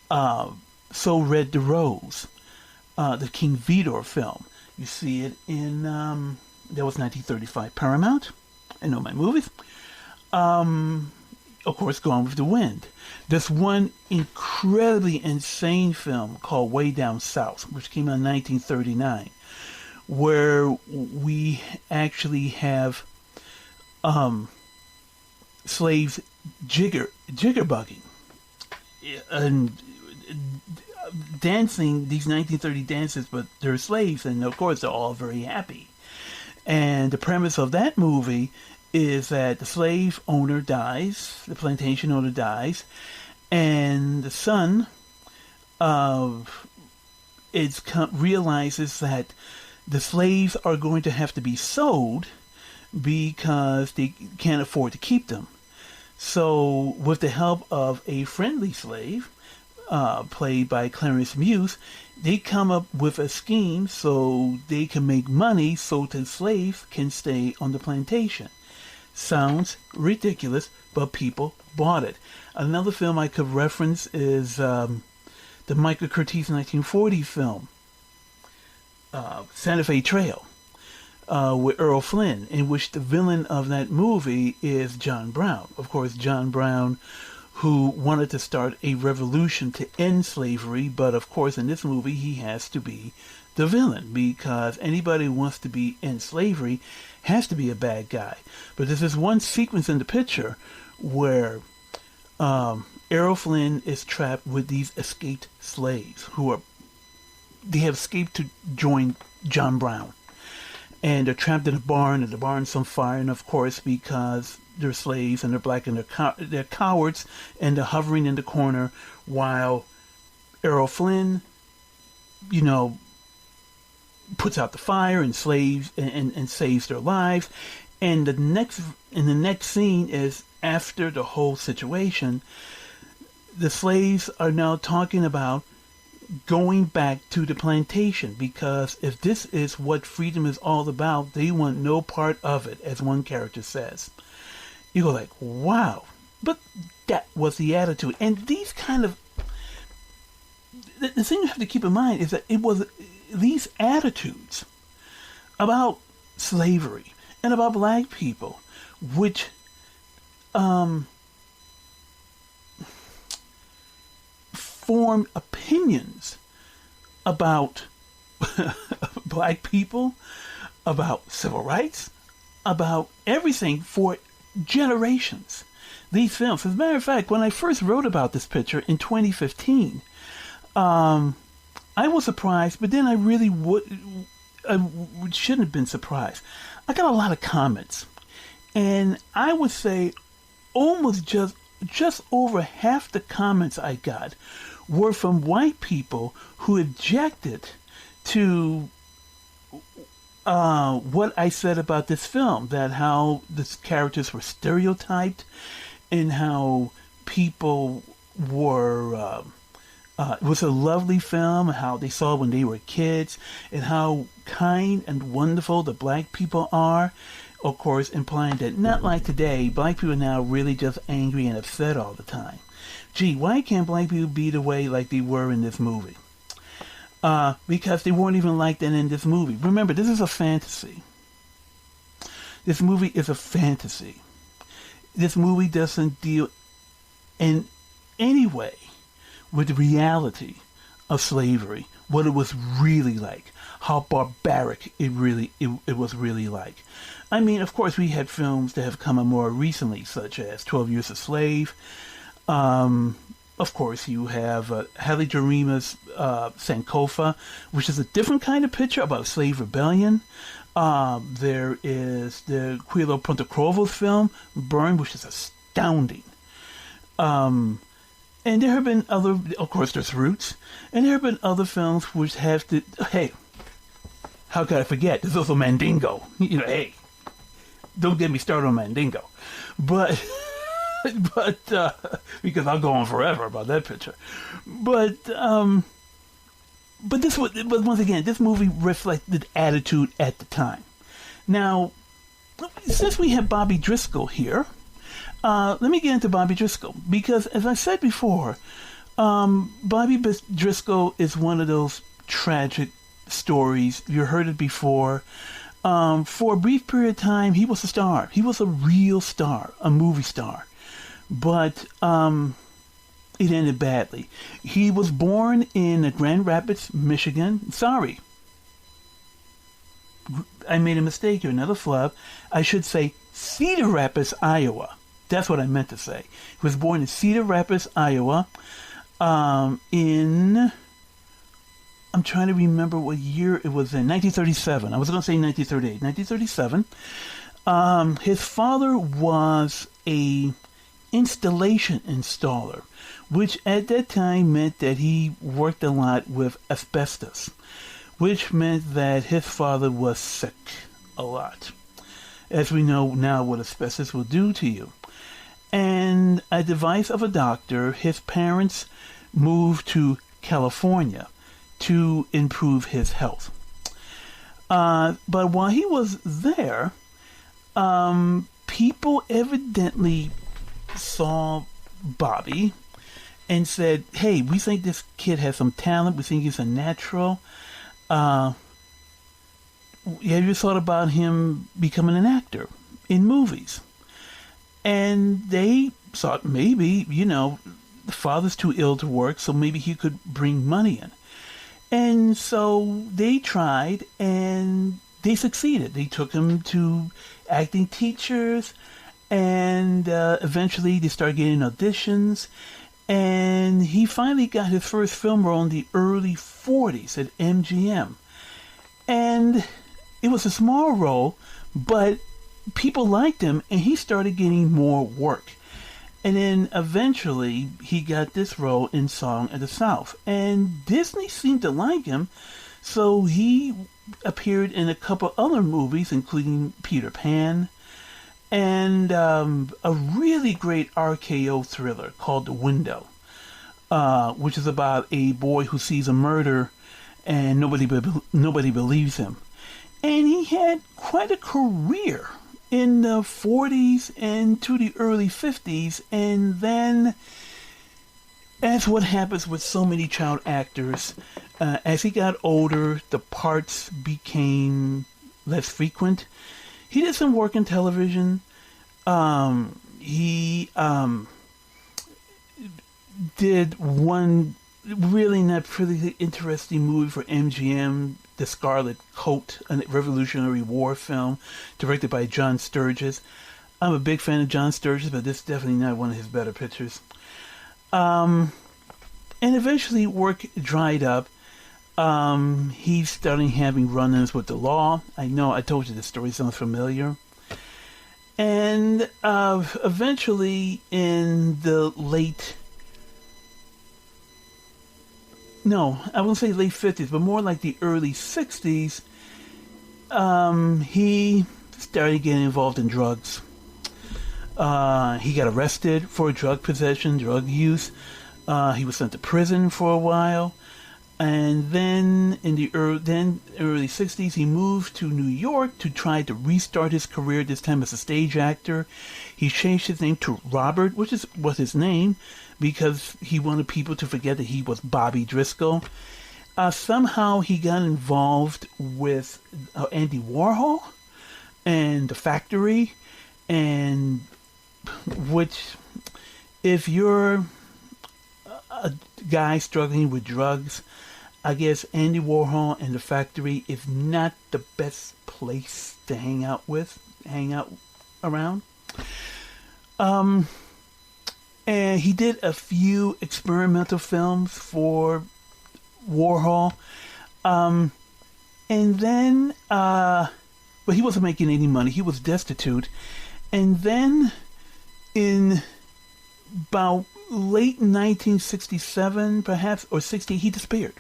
So Red the Rose, the King Vidor film. You see it in, that was 1935 Paramount. I know my movies. Of course, Gone with the Wind. This one incredibly insane film called Way Down South, which came out in 1939, where we actually have slaves jiggerbugging and dancing these 1930 dances, but they're slaves, and of course they're all very happy. And the premise of that movie is that the slave owner dies, the plantation owner dies, and the son realizes that the slaves are going to have to be sold because they can't afford to keep them. So with the help of a friendly slave, played by Clarence Muse, they come up with a scheme so they can make money so the slaves can stay on the plantation. Sounds ridiculous, but people bought it. Another film I could reference is the Michael Curtiz 1940 film, Santa Fe Trail, with Errol Flynn, in which the villain of that movie is John Brown. Of course, John Brown, who wanted to start a revolution to end slavery, but of course in this movie he has to be the villain, because anybody who wants to be in slavery has to be a bad guy. But there's this one sequence in the picture where Errol Flynn is trapped with these escaped slaves they have escaped to join John Brown. And they're trapped in a barn, and the barn's on fire, and of course, because they're slaves and they're black and they're cowards, and they're hovering in the corner while Errol Flynn, puts out the fire and slaves and saves their lives. And the next scene is after the whole situation. The slaves are now talking about going back to the plantation, because if this is what freedom is all about, they want no part of it, as one character says. You go like, wow. But that was the attitude. And these kind of... The thing you have to keep in mind is that it was these attitudes about slavery and about black people which formed opinions about black people, about civil rights, about everything for generations. These films. As a matter of fact, when I first wrote about this picture in 2015, I was surprised, but then I shouldn't have been surprised. I got a lot of comments, and I would say almost just over half the comments I got were from white people who objected to what I said about this film, that how the characters were stereotyped and how people were... it was a lovely film, how they saw when they were kids, and how kind and wonderful the black people are. Of course, implying that not like today, black people are now really just angry and upset all the time. Gee, why can't black people be the way like they were in this movie? Because they weren't even like that in this movie. Remember, this is a fantasy. This movie is a fantasy. This movie doesn't deal... And any way with the reality of slavery, what it was really like, how barbaric it was really like. I mean, of course, we had films that have come out more recently, such as 12 Years a Slave. Of course, you have Haile Gerima's Sankofa, which is a different kind of picture about slave rebellion. There is the Quilo Pontecorvo's film, Burn, which is astounding. And there have been other, of course, there's Roots, and there have been other films which have to, hey, how could I forget? There's also Mandingo. Hey, don't get me started on Mandingo. But because I'll go on forever about that picture. But once again, this movie reflected attitude at the time. Now, since we have Bobby Driscoll here, let me get into Bobby Driscoll, because as I said before, Bobby Driscoll is one of those tragic stories. You heard it before. For a brief period of time, he was a star. He was a real star, a movie star. But it ended badly. He was born in Grand Rapids, Michigan. Sorry. I made a mistake here, another flub. I should say Cedar Rapids, Iowa. That's what I meant to say. He was born in Cedar Rapids, Iowa, in... I'm trying to remember what year it was in. 1937. I was going to say 1938. 1937. His father was a installation installer, which at that time meant that he worked a lot with asbestos, which meant that his father was sick a lot. As we know now what asbestos will do to you. And at the advice of a doctor, his parents moved to California to improve his health. But while he was there, people evidently saw Bobby and said, hey, we think this kid has some talent. We think he's a natural. Have you thought about him becoming an actor in movies? And they thought maybe, the father's too ill to work, so maybe he could bring money in. And so they tried, and they succeeded. They took him to acting teachers, and eventually they started getting auditions. And he finally got his first film role in the early 40s at MGM. And it was a small role, but people liked him, and he started getting more work. And then eventually he got this role in Song of the South. And Disney seemed to like him, so he appeared in a couple other movies, including Peter Pan, and a really great RKO thriller called The Window, which is about a boy who sees a murder and nobody believes him. And he had quite a career in the 40s and to the early 50s, and then, as what happens with so many child actors, as he got older, the parts became less frequent. He did some work in television. He did one really not pretty interesting movie for MGM, The Scarlet Coat, a Revolutionary War film directed by John Sturges. I'm a big fan of John Sturges, but this is definitely not one of his better pictures. And eventually work dried up. He started having run-ins with the law. I know I told you this story sounds familiar. And eventually in the I won't say late 50s, but more like the early 60s, he started getting involved in drugs. He got arrested for drug possession, drug use. He was sent to prison for a while. And then in the early 60s, he moved to New York to try to restart his career, this time as a stage actor. He changed his name to Robert, which was his name, because he wanted people to forget that he was Bobby Driscoll. Somehow he got involved with Andy Warhol and The Factory, and which, if you're a guy struggling with drugs. I guess Andy Warhol and the factory is not the best place to hang out around. And he did a few experimental films for Warhol. And then, but he wasn't making any money. He was destitute. And then in about late 1967, perhaps, or 60, he disappeared.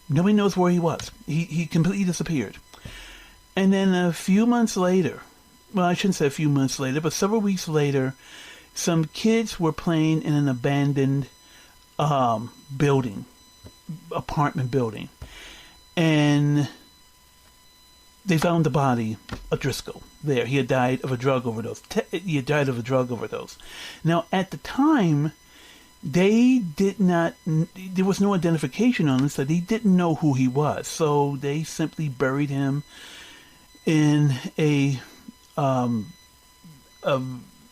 Nobody knows where he was. He completely disappeared. And then a few months later, well, I shouldn't say a few months later, but several weeks later, some kids were playing in an abandoned apartment building. And they found the body of Driscoll there. He had died of a drug overdose. Now, at the time, there was no identification on him, so they didn't know who he was. So they simply buried him in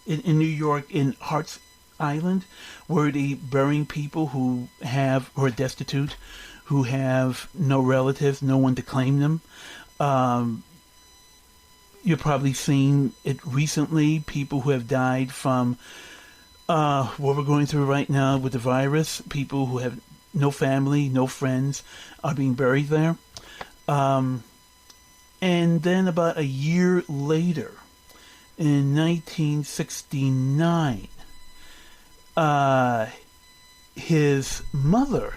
in New York, in Hart's Island, where they burying people who are destitute, who have no relatives, no one to claim them. You've probably seen it recently, people who have died from what we're going through right now with the virus. People who have no family, no friends, are being buried there. And then about a year later, in 1969, his mother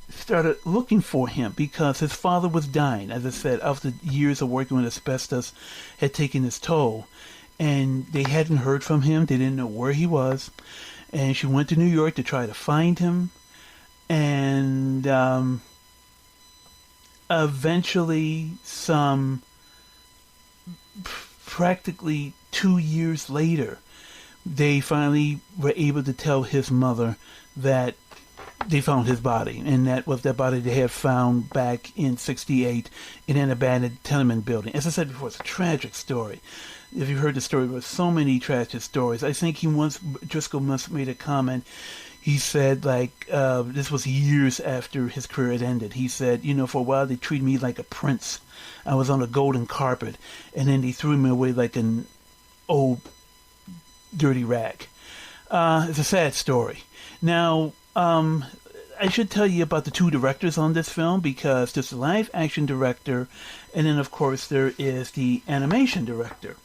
started looking for him because his father was dying. As I said, after years of working with asbestos had taken its toll, and they hadn't heard from him. They didn't know where he was, and she went to New York to try to find him, and eventually, practically 2 years later, they finally were able to tell his mother that they found his body, and that was that body they had found back in '68 in an abandoned tenement building. As I said before, it's a tragic story. If you heard the story, there were so many tragic stories. I think Driscoll must made a comment. He said, this was years after his career had ended. He said, for a while they treated me like a prince. I was on a golden carpet, and then they threw me away like an old dirty rag. It's a sad story. Now, I should tell you about the two directors on this film, because there's the live action director, and then of course there is the animation director.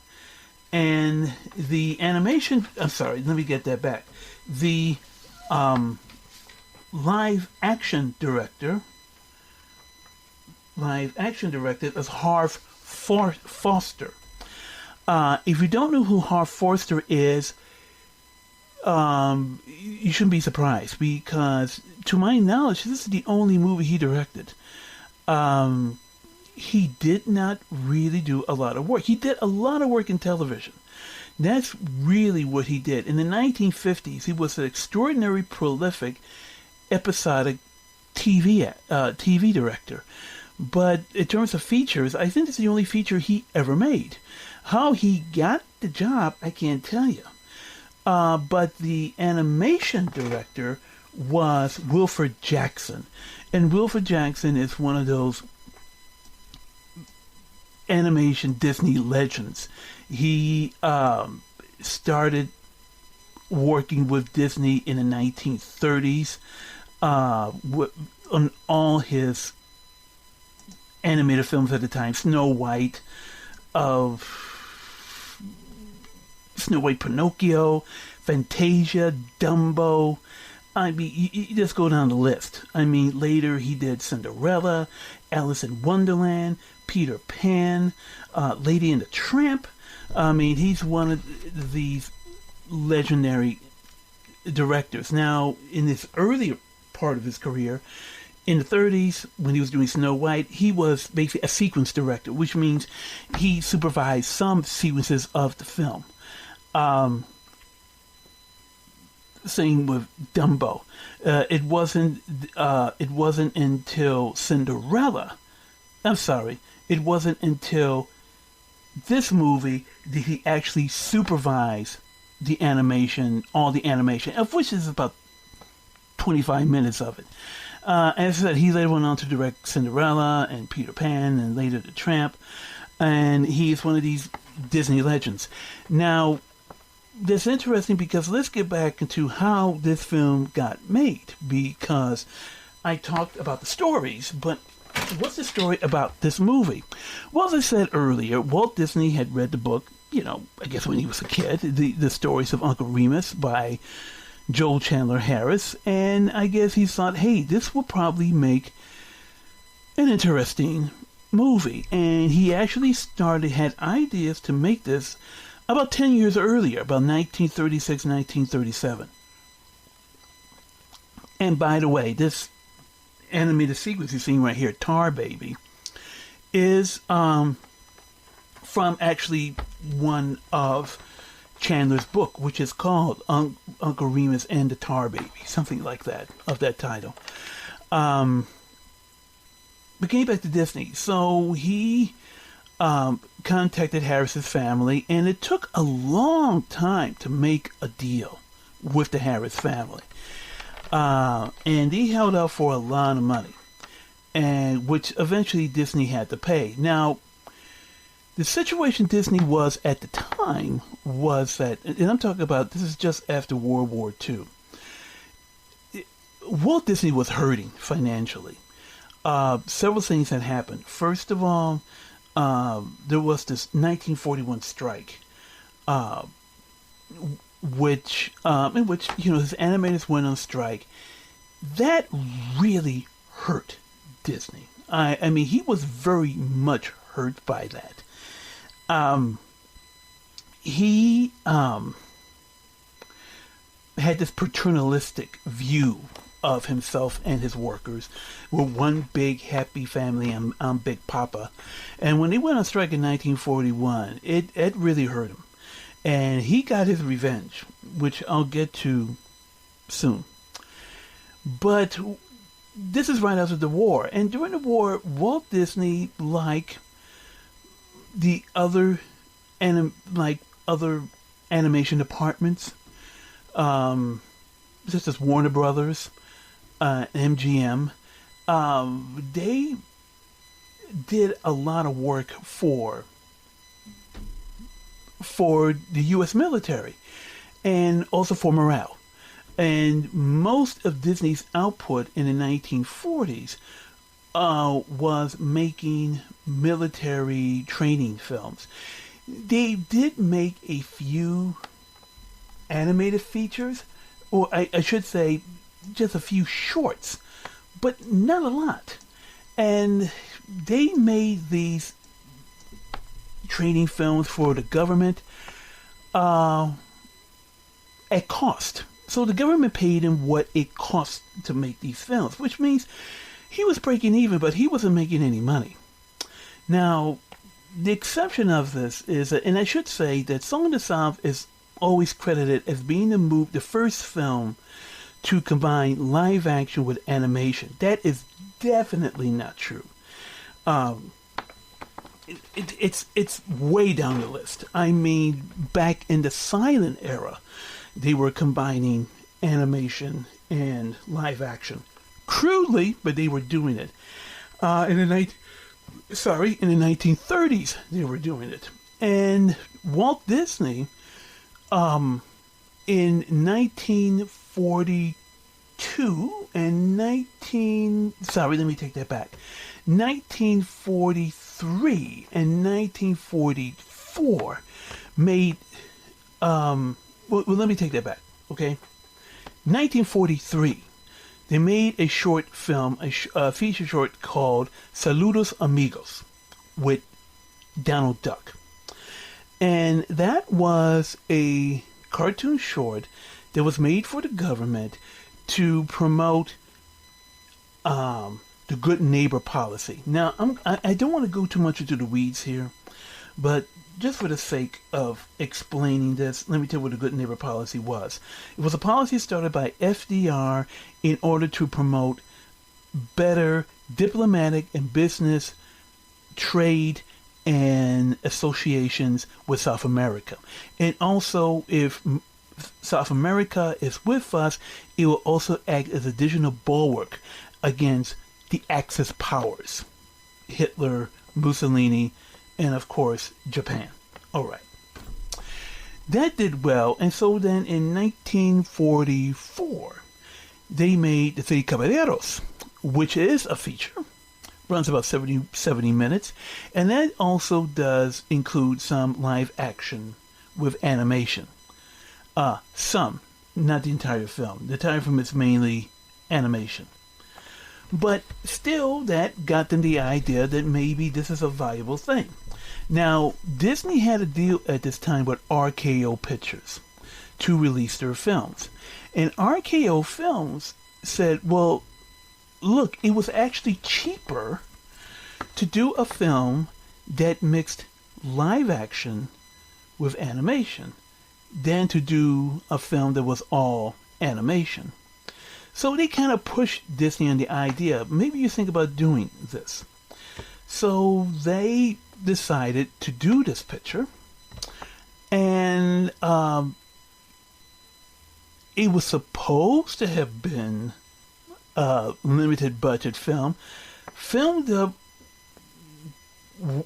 And the animation, I'm sorry, let me get that back. The live action director is Harv Foster. If you don't know who Harv Foster is, you shouldn't be surprised, because to my knowledge, this is the only movie he directed. He did not really do a lot of work. He did a lot of work in television. That's really what he did. In the 1950s, he was an extraordinarily prolific episodic TV director. But in terms of features, I think it's the only feature he ever made. How he got the job, I can't tell you. But the animation director was Wilfred Jackson. And Wilfred Jackson is one of those animation Disney legends. He started working with Disney in the 1930s on all his animated films at the time. Snow White, Pinocchio, Fantasia, Dumbo. I mean, you just go down the list. I mean, later he did Cinderella, Alice in Wonderland, Peter Pan, Lady and the Tramp. I mean, he's one of these legendary directors. Now, in this earlier part of his career, in the 30s, when he was doing Snow White, he was basically a sequence director, which means he supervised some sequences of the film. Same with Dumbo. It wasn't until Cinderella. I'm sorry. It wasn't until this movie did he actually supervise the animation, all the animation, of which is about 25 minutes of it. As I said, he later went on to direct Cinderella and Peter Pan and later The Tramp. And he's one of these Disney legends. Now, that's interesting because let's get back into how this film got made. Because I talked about the stories, but what's the story about this movie? Well, as I said earlier, Walt Disney had read the book, I guess when he was a kid, the stories of Uncle Remus by Joel Chandler Harris, and I guess he thought, hey, this will probably make an interesting movie. And he actually had ideas to make this about 10 years earlier, about 1936, 1937. And by the way, this animated sequence you're seeing right here, Tar Baby, is from actually one of Chandler's book, which is called Uncle Remus and the Tar Baby, something like that, of that title. But getting back to Disney, so he contacted Harris's family, and it took a long time to make a deal with the Harris family. And he held out for a lot of money, and which eventually Disney had to pay. Now, the situation Disney was at the time was that, and I'm talking about, this is just after World War II. Walt Disney was hurting financially. Several things had happened. First of all, there was this 1941 strike, in which his animators went on strike. That really hurt Disney. I mean, he was very much hurt by that. He had this paternalistic view of himself and his workers. We're one big happy family, and I'm Big Papa. And when they went on strike in 1941, it really hurt him. And he got his revenge, which I'll get to soon. But this is right after the war. And during the war, Walt Disney, like the other animation departments, such as Warner Brothers, MGM, they did a lot of work for the U.S. military and also for morale. And most of Disney's output in the 1940s was making military training films. They did make a few animated features, or I should say just a few shorts, but not a lot. And they made these training films for the government at cost. So the government paid him what it cost to make these films, which means he was breaking even, but he wasn't making any money. Now, the exception of this is, and I should say that Song of the South is always credited as being the first film to combine live action with animation. That is definitely not true. It's way down the list. I mean, back in the silent era, they were combining animation and live action. Crudely, but they were doing it. In the 1930s, they were doing it. And Walt Disney, in 1942 and 1943 and 1944 made, let me take that back, okay? 1943, they made a short film, a feature short called Saludos Amigos with Donald Duck. And that was a cartoon short that was made for the government to promote the good neighbor policy. Now, I don't want to go too much into the weeds here, but just for the sake of explaining this, let me tell you what the good neighbor policy was. It was a policy started by FDR in order to promote better diplomatic and business trade and associations with South America. And also, if South America is with us, it will also act as additional bulwark against the Axis powers. Hitler, Mussolini, and of course, Japan. All right. That did well, and so then in 1944, they made The Three Caballeros, which is a feature. Runs about 70 minutes, and that also does include some live action with animation. Some, not the entire film. The entire film is mainly animation. But still, that got them the idea that maybe this is a viable thing. Now, Disney had a deal at this time with RKO Pictures to release their films. And RKO Films said, well, look, it was actually cheaper to do a film that mixed live action with animation than to do a film that was all animation. So they kind of pushed Disney on the idea, maybe you think about doing this. So they decided to do this picture, and it was supposed to have been a limited budget film,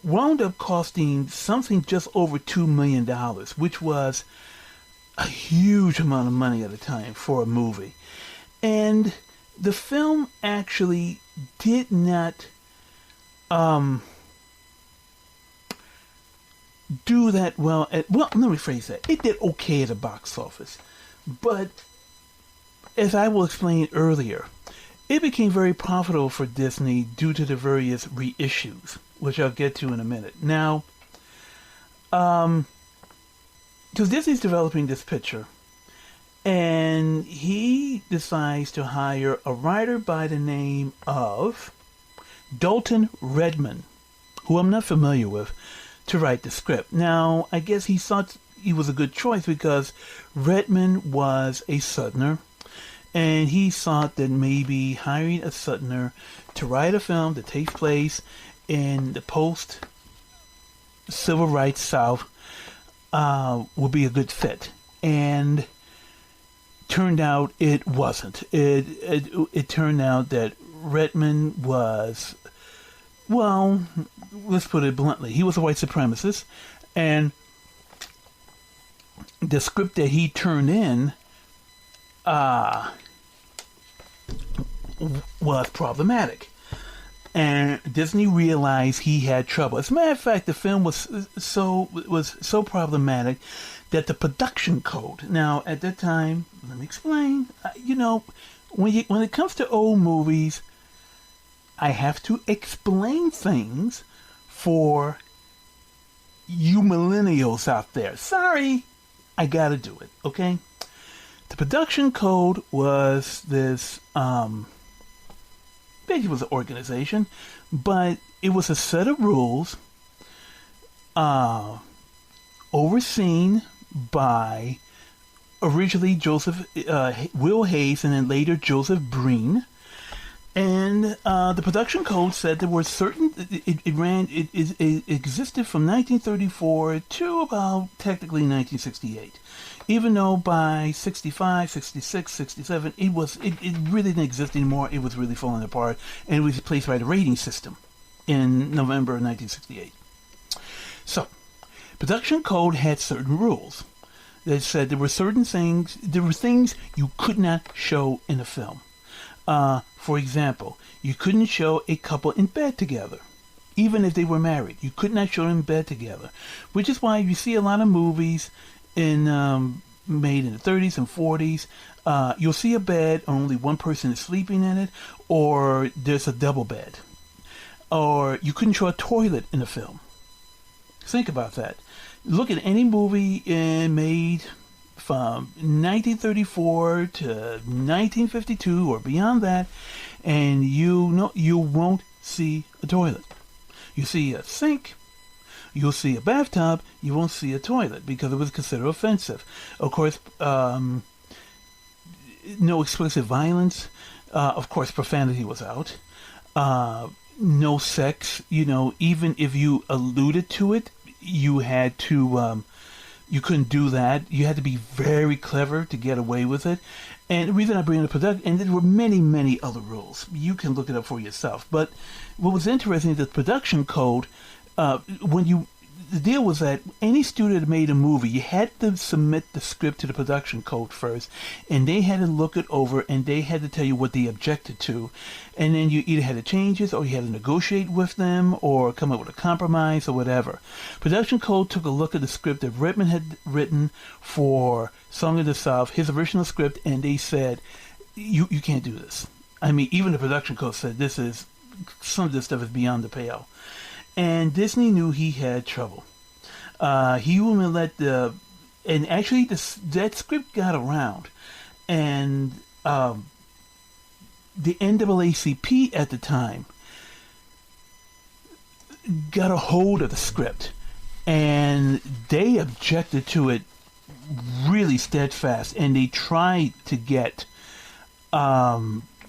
wound up costing something just over $2 million, which was a huge amount of money at the time for a movie. And the film actually did not do that well let me rephrase that. It did okay at the box office. But as I will explain earlier, it became very profitable for Disney due to the various reissues, which I'll get to in a minute. Now, because Disney's developing this picture, and he decides to hire a writer by the name of Dalton Redman, who I'm not familiar with, to write the script. Now, I guess he thought he was a good choice because Redman was a Southerner, and he thought that maybe hiring a Southerner to write a film that takes place in the post-civil rights South would be a good fit. And turned out it wasn't. It turned out that Redman was, well, let's put it bluntly, he was a white supremacist, and the script that he turned in was problematic. And Disney realized he had trouble. As a matter of fact, the film was so problematic that the production code. Now, at that time, let me explain. When it comes to old movies, I have to explain things for you millennials out there. Sorry, I gotta do it. Okay. The production code was this. Basically, it was an organization, but it was a set of rules overseen by originally Will Hayes and then later Joseph Breen. And the production code said there were certain. It existed from 1934 to about technically 1968. Even though by 65, 66, 67, it really didn't exist anymore. It was really falling apart, and it was replaced by the rating system in November of 1968. So, production code had certain rules that said there were things you could not show in a film. For example, you couldn't show a couple in bed together, even if they were married. You could not show them in bed together, which is why you see a lot of movies made in the 30s and 40s. You'll see a bed, only one person is sleeping in it, or there's a double bed. Or you couldn't show a toilet in a film. Think about that. Look at any movie made from 1934 to 1952 or beyond that, and you won't see a toilet. You see a sink, you'll see a bathtub, you won't see a toilet because it was considered offensive. Of course, no explicit violence. Of course, profanity was out. No sex. Even if you alluded to it, you had to You couldn't do that. You had to be very clever to get away with it. And the reason I bring in the production, and there were many, many other rules. You can look it up for yourself. But what was interesting is the production code, the deal was that any studio that made a movie, you had to submit the script to the production code first, and they had to look it over, and they had to tell you what they objected to. And then you either had to change it, or you had to negotiate with them, or come up with a compromise, or whatever. Production code took a look at the script that Redman had written for Song of the South, his original script, and they said, you can't do this. I mean, even the production code said some of this stuff is beyond the pale. And Disney knew he had trouble. He wouldn't let and actually that script got around. And the NAACP at the time got a hold of the script. And they objected to it really steadfast. And they tried to get a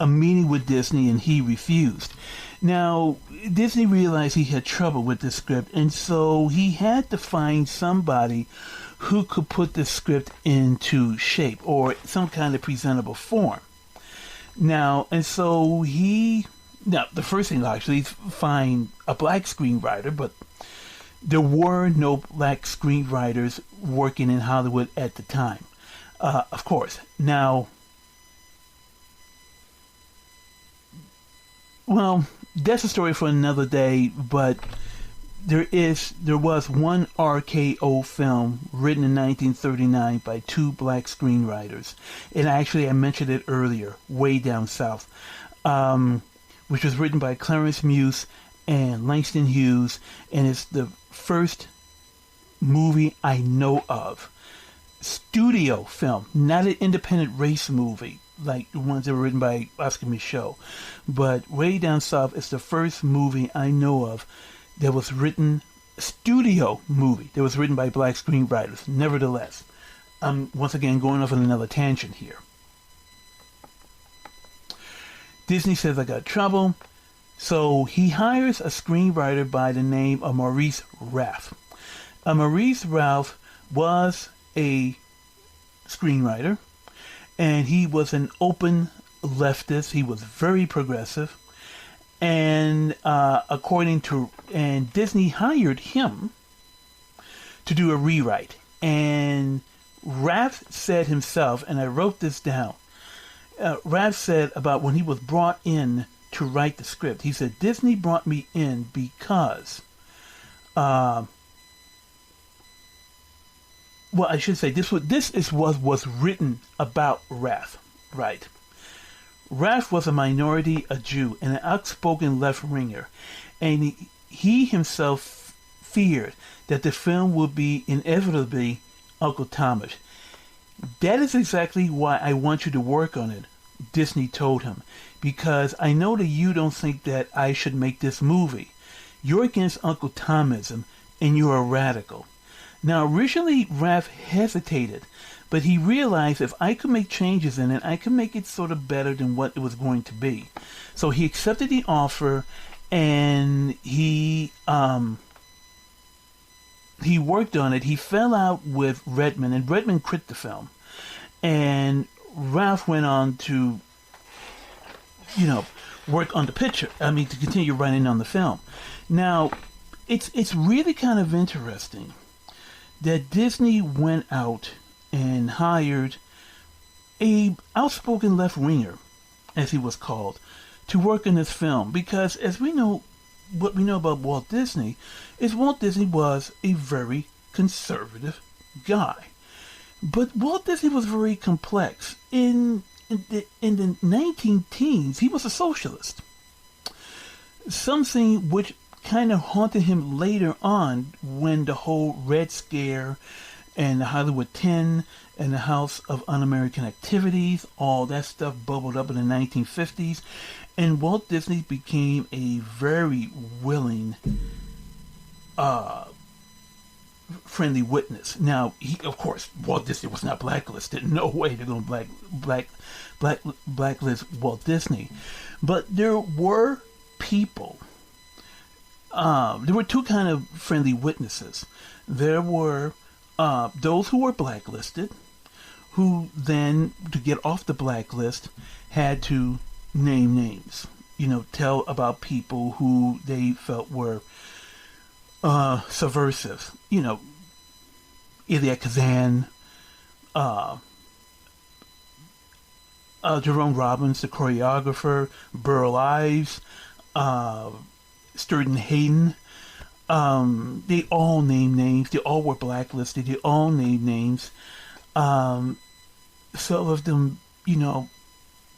meeting with Disney, and he refused. Now, Disney realized he had trouble with the script, and so he had to find somebody who could put the script into shape or some kind of presentable form. Now, and so the first thing actually is find a black screenwriter, but there were no black screenwriters working in Hollywood at the time, of course. Now, well, that's a story for another day, but there was one RKO film written in 1939 by two black screenwriters. And actually, I mentioned it earlier, Way Down South, which was written by Clarence Muse and Langston Hughes, and it's the first movie I know of. Studio film, not an independent race movie like the ones that were written by Oscar Micheaux. But Way Down South is the first movie I know of that was written, studio movie, that was written by black screenwriters. Nevertheless, I'm once again going off on another tangent here. Disney says I got trouble, so he hires a screenwriter by the name of Maurice Ralph. Maurice Ralph was a screenwriter, and he was an open leftist. He was very progressive. And Disney hired him to do a rewrite. And Ralph said himself, and I wrote this down, Ralph said about when he was brought in to write the script, he said, Disney brought me in because, well, I should say this was written about Ralph, right? Ralph was a minority, a Jew, and an outspoken left-winger, and he himself feared that the film would be inevitably Uncle Thomas. That is exactly why I want you to work on it, Disney told him, because I know that you don't think that I should make this movie. You're against Uncle Thomism, and you're a radical. Now, originally, Ralph hesitated, but he realized if I could make changes in it, I could make it sort of better than what it was going to be. So he accepted the offer, and he worked on it. He fell out with Redman, and Redman quit the film. And Ralph went on to, work on the picture. To continue writing on the film. Now, it's really kind of interesting that Disney went out and hired a outspoken left-winger, as he was called, to work in this film. Because as we know, what we know about Walt Disney is Walt Disney was a very conservative guy. But Walt Disney was very complex. In the 19-teens, he was a socialist. Something which kind of haunted him later on when the whole Red Scare and the Hollywood 10 and the House of Un-American Activities, all that stuff bubbled up in the 1950s. And Walt Disney became a very willing, friendly witness. Now, of course, Walt Disney was not blacklisted. No way they're going to blacklist Walt Disney. But there were people. There were two kind of friendly witnesses. There were those who were blacklisted, who then, to get off the blacklist, had to name names. Tell about people who they felt were subversive. Ilya Kazan, Jerome Robbins, the choreographer, Burl Ives, Sturton Hayden. They all named names. They all were blacklisted. They all named names. Some of them,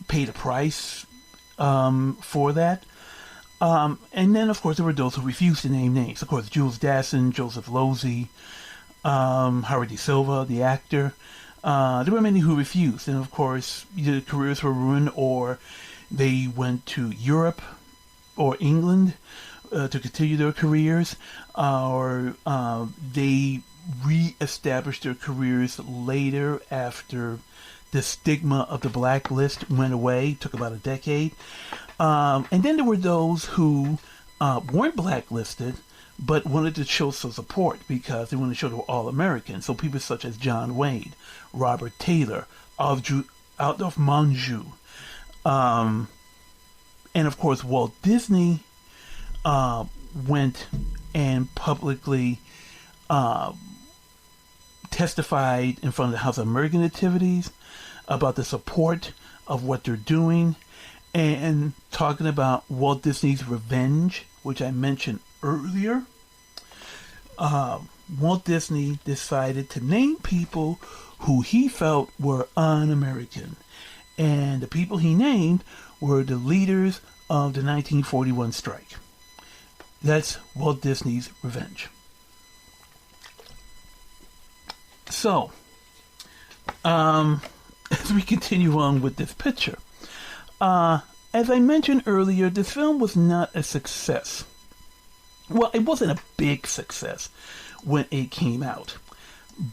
paid a price for that. And then, of course, there were those who refused to name names. Of course, Jules Dassin, Joseph Losey, Howard D. Silva, the actor. There were many who refused. And, of course, their careers were ruined, or they went to Europe or England to continue their careers, or they re-established their careers later after the stigma of the blacklist went away. It took about a decade. And then there were those who weren't blacklisted but wanted to show some support because they wanted to show they were all American. So people such as John Wayne, Robert Taylor, Adolphe Menjou, and of course Walt Disney went and publicly testified in front of the House of American Nativities about the support of what they're doing, and talking about Walt Disney's revenge, which I mentioned earlier. Walt Disney decided to name people who he felt were un-American, and the people he named were the leaders of the 1941 strike. That's Walt Disney's revenge. So, as we continue on with this picture, as I mentioned earlier, this film was not a success. Well, it wasn't a big success when it came out,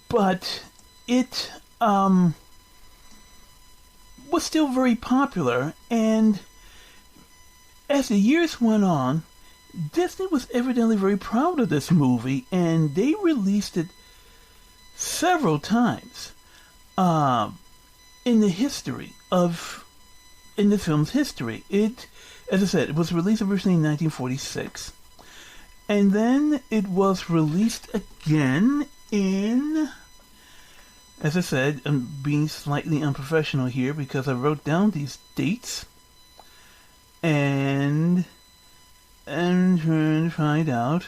but it was still very popular, and as the years went on, Disney was evidently very proud of this movie, and they released it several times in the film's history. It, as I said, it was released originally in 1946, and then it was released again in, as I said, I'm being slightly unprofessional here because I wrote down these dates, and I'm trying to find out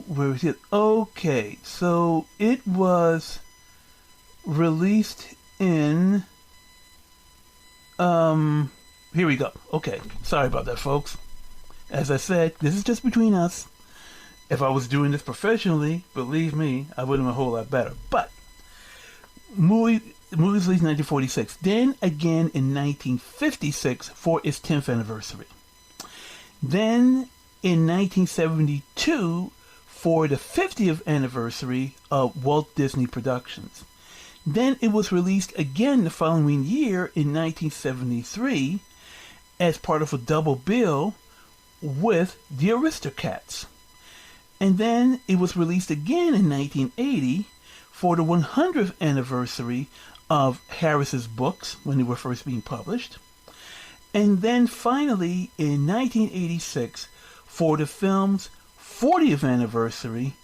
where is it. Okay, so it was released in here we go. Okay, sorry about that, folks. As I said, this is just between us. If I was doing this professionally, believe me, I would have been a whole lot better. But movie was released in 1946. Then again in 1956 for its 10th anniversary. Then in 1972 for the 50th anniversary of Walt Disney Productions. Then it was released again the following year in 1973 as part of a double bill with the Aristocats. And then it was released again in 1980 for the 100th anniversary of Harris's books when they were first being published. And then finally in 1986 for the film's 40th anniversary,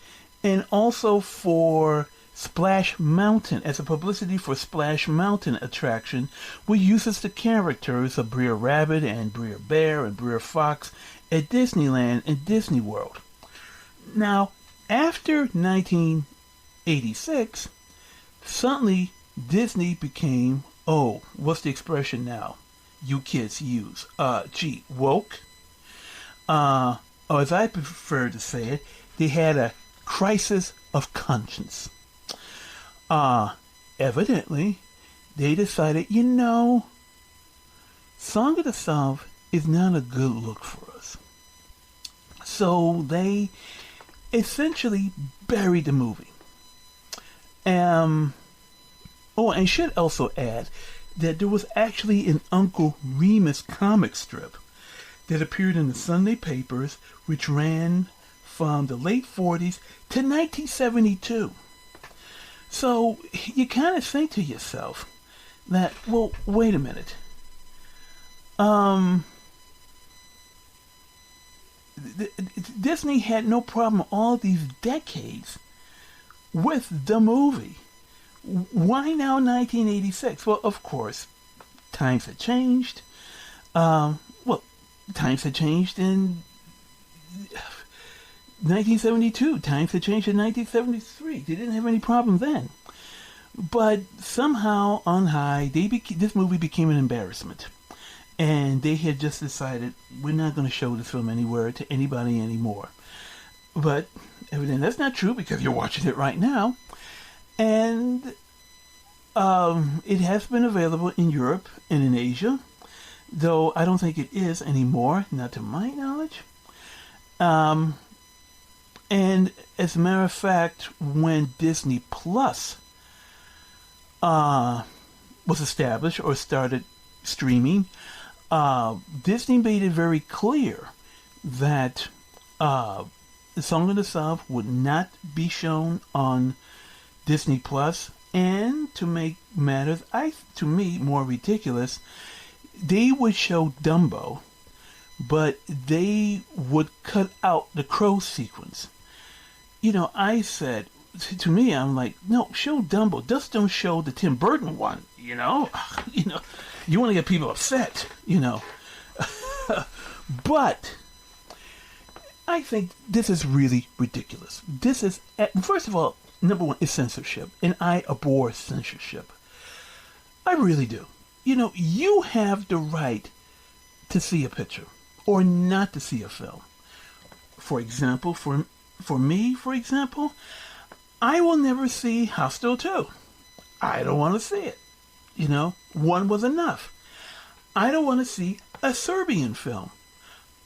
and also for Splash Mountain, as a publicity for Splash Mountain attraction, which uses the characters of Brer Rabbit and Brer Bear and Brer Fox at Disneyland and Disney World. Now, after 1986, suddenly Disney became, what's the expression now you kids use? Woke. Or as I prefer to say it, they had a crisis of conscience. Evidently, they decided, Song of the South is not a good look for us. So they essentially buried the movie. And should also add that there was actually an Uncle Remus comic strip that appeared in the Sunday papers, which ran from the late 40s to 1972. So you kind of think to yourself that, well, wait a minute. Disney had no problem all these decades with the movie. Why now 1986? Well, of course, times had changed. Times had changed in 1972. Times had changed in 1973. They didn't have any problem then. But somehow, on high, this movie became an embarrassment. And they had just decided, we're not going to show this film anywhere to anybody anymore. But evidently that's not true, because you're watching it right now. And it has been available in Europe and in Asia, though I don't think it is anymore, not to my knowledge. And as a matter of fact, when Disney Plus was established or started streaming, Disney made it very clear that The Song of the South would not be shown on Disney Plus, and to make matters, to me, more ridiculous, they would show Dumbo, but they would cut out the crow sequence. You know, I said, to me, I'm like, no, show Dumbo. Just don't show the Tim Burton one, you know? You want to get people upset, you know. But I think this is really ridiculous. This is, first of all, number one is censorship, and I abhor censorship. I really do. You know, you have the right to see a picture or not to see a film. For example, for me, I will never see Hostel 2. I don't want to see it. You know, one was enough. I don't want to see a Serbian film.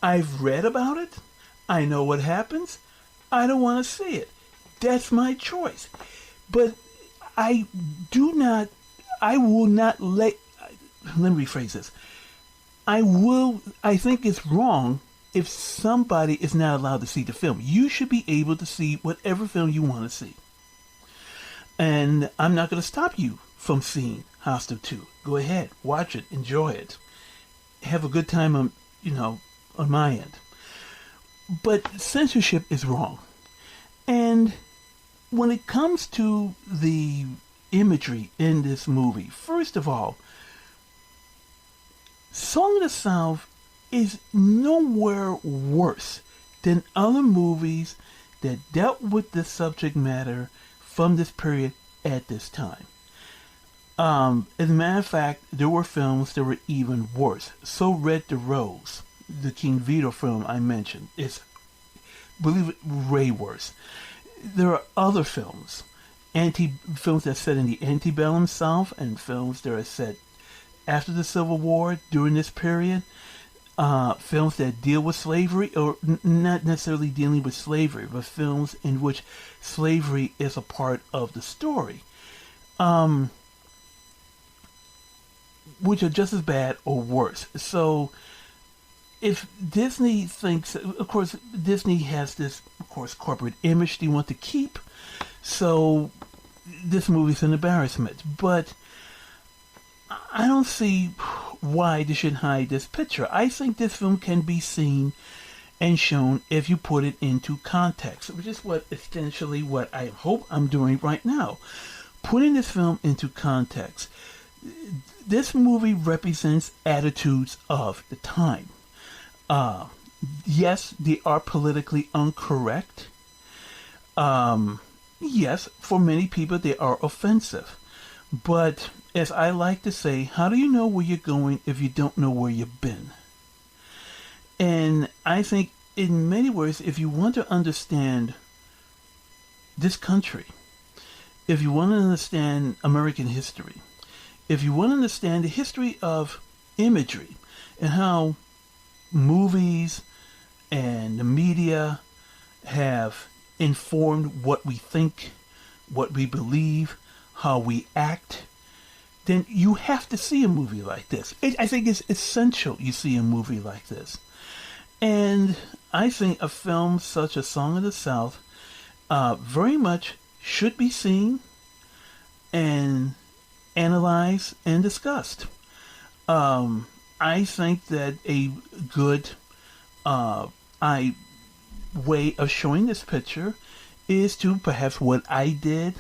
I've read about it. I know what happens. I don't want to see it. That's my choice. But let me rephrase this. I think it's wrong if somebody is not allowed to see the film. You should be able to see whatever film you want to see. And I'm not going to stop you from seeing Hostel 2. Go ahead, watch it, enjoy it. Have a good time on my end. But censorship is wrong. And when it comes to the imagery in this movie, first of all, Song of the South is nowhere worse than other movies that dealt with this subject matter from this period at this time. As a matter of fact, there were films that were even worse. So Red the Rose, the King Vito film I mentioned, is, believe it, way worse. There are other films that are set in the antebellum South, and films that are set after the Civil War during this period. Films that deal with slavery, or not necessarily dealing with slavery, but films in which slavery is a part of the story, which are just as bad or worse. So if Disney thinks, of course, Disney has this, of course, corporate image they want to keep, so this movie's an embarrassment. But I don't see why they should hide this picture. I think this film can be seen and shown if you put it into context, which is essentially what I hope I'm doing right now. Putting this film into context. This movie represents attitudes of the time. Yes, they are politically incorrect. Yes, for many people they are offensive. But as I like to say, how do you know where you're going if you don't know where you've been? And I think in many ways, if you want to understand this country, if you want to understand American history, if you want to understand the history of imagery and how movies and the media have informed what we think, what we believe, how we act, then you have to see a movie like this. I think it's essential you see a movie like this. And I think a film such as Song of the South very much should be seen. and analyzed and discussed. I think that a good way of showing this picture is to perhaps what I did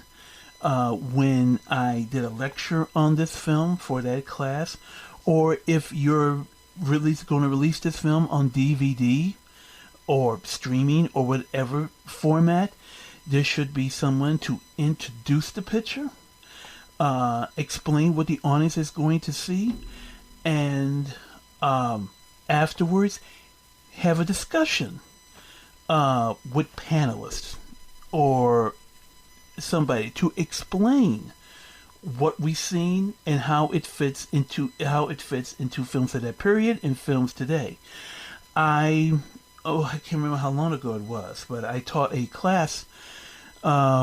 when I did a lecture on this film for that class, or if you're really going to release this film on DVD or streaming or whatever format, there should be someone to introduce the picture, explain what the audience is going to see, and afterwards have a discussion with panelists or somebody to explain what we've seen and how it fits into films of that period and films today. I can't remember how long ago it was, but I taught a class at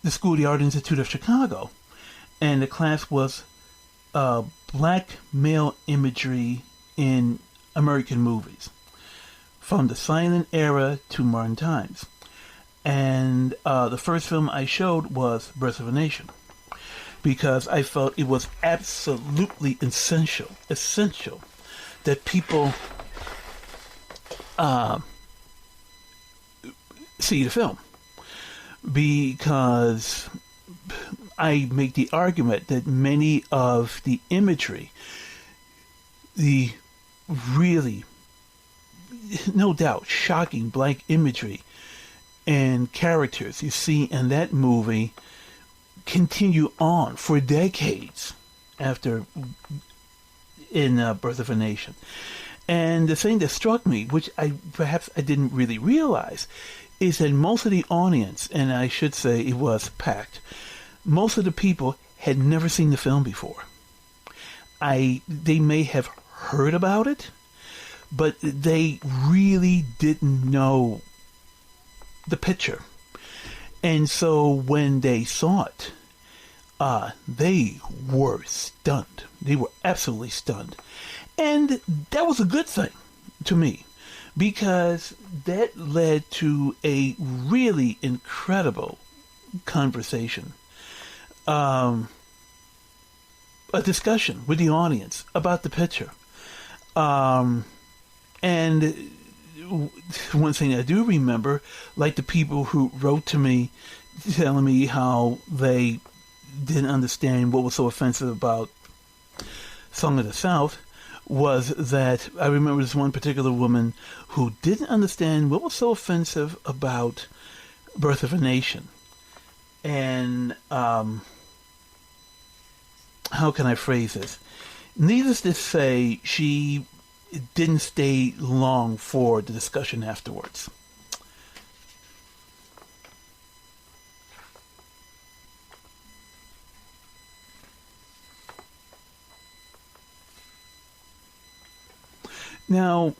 the School of the Art Institute of Chicago, and the class was black male imagery in American movies, from the silent era to modern times. And the first film I showed was Birth of a Nation, because I felt it was absolutely essential that people see the film, because I make the argument that many of the imagery, the really, no doubt, shocking black imagery and characters you see in that movie continue on for decades after in Birth of a Nation. And the thing that struck me, which perhaps I didn't really realize, is that most of the audience, and I should say it was packed, most of the people had never seen the film before. They may have heard about it, but they really didn't know the picture. And so when they saw it, they were stunned. They were absolutely stunned. And that was a good thing to me, because that led to a really incredible conversation, a discussion with the audience about the picture. And one thing I do remember, like the people who wrote to me telling me how they didn't understand what was so offensive about Song of the South, was that I remember this one particular woman who didn't understand what was so offensive about Birth of a Nation. And how can I phrase this? Needless to say, she didn't stay long for the discussion afterwards. Now,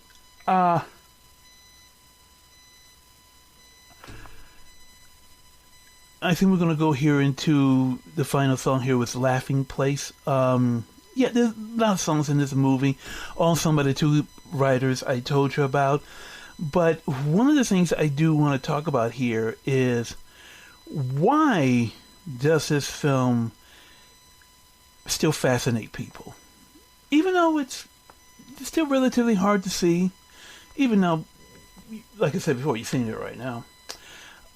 I think we're going to go here into the final song here with Laughing Place. Yeah, there's a lot of songs in this movie, all sung by the two writers I told you about. But one of the things I do want to talk about here is, why does this film still fascinate people? Even though it's still relatively hard to see, even though, like I said before, you're seeing it right now.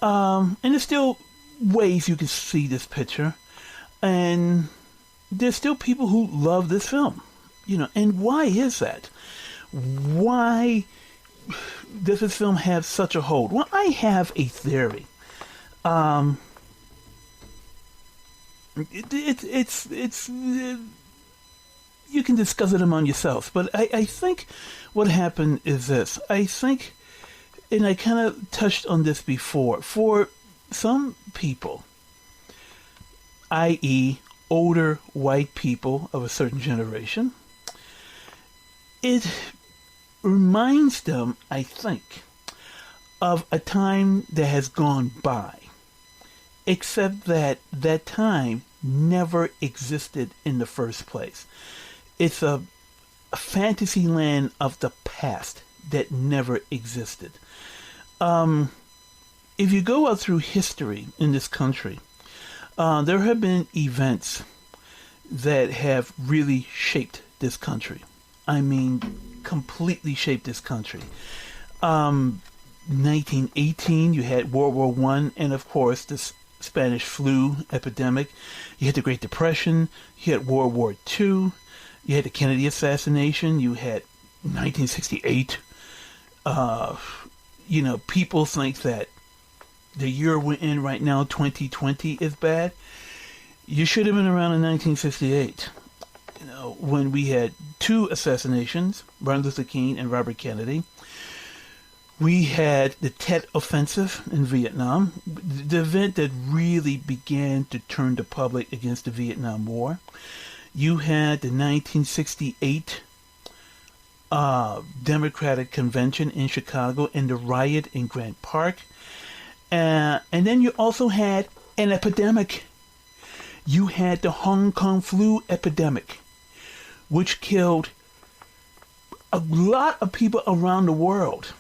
And there's still ways you can see this picture, and there's still people who love this film, and why is that? Why does this film have such a hold? Well, I have a theory. It's you can discuss it among yourselves, but I think what happened is this. I think, and I kind of touched on this before, for some people, i.e., older white people of a certain generation, it reminds them, I think, of a time that has gone by, except that that time never existed in the first place. It's a fantasy land of the past that never existed. if you go out through history in this country, there have been events that have really shaped this country. I mean, completely shaped this country. 1918, you had World War I, and of course, the Spanish flu epidemic. You had the Great Depression. You had World War II. You had the Kennedy assassination. You had 1968. People think that the year we're in right now, 2020, is bad. You should have been around in 1968, when we had two assassinations, Martin Luther King and Robert Kennedy. We had the Tet Offensive in Vietnam, the event that really began to turn the public against the Vietnam War. You had the 1968 Democratic Convention in Chicago and the riot in Grant Park. And then you also had an epidemic. You had the Hong Kong flu epidemic, which killed a lot of people around the world.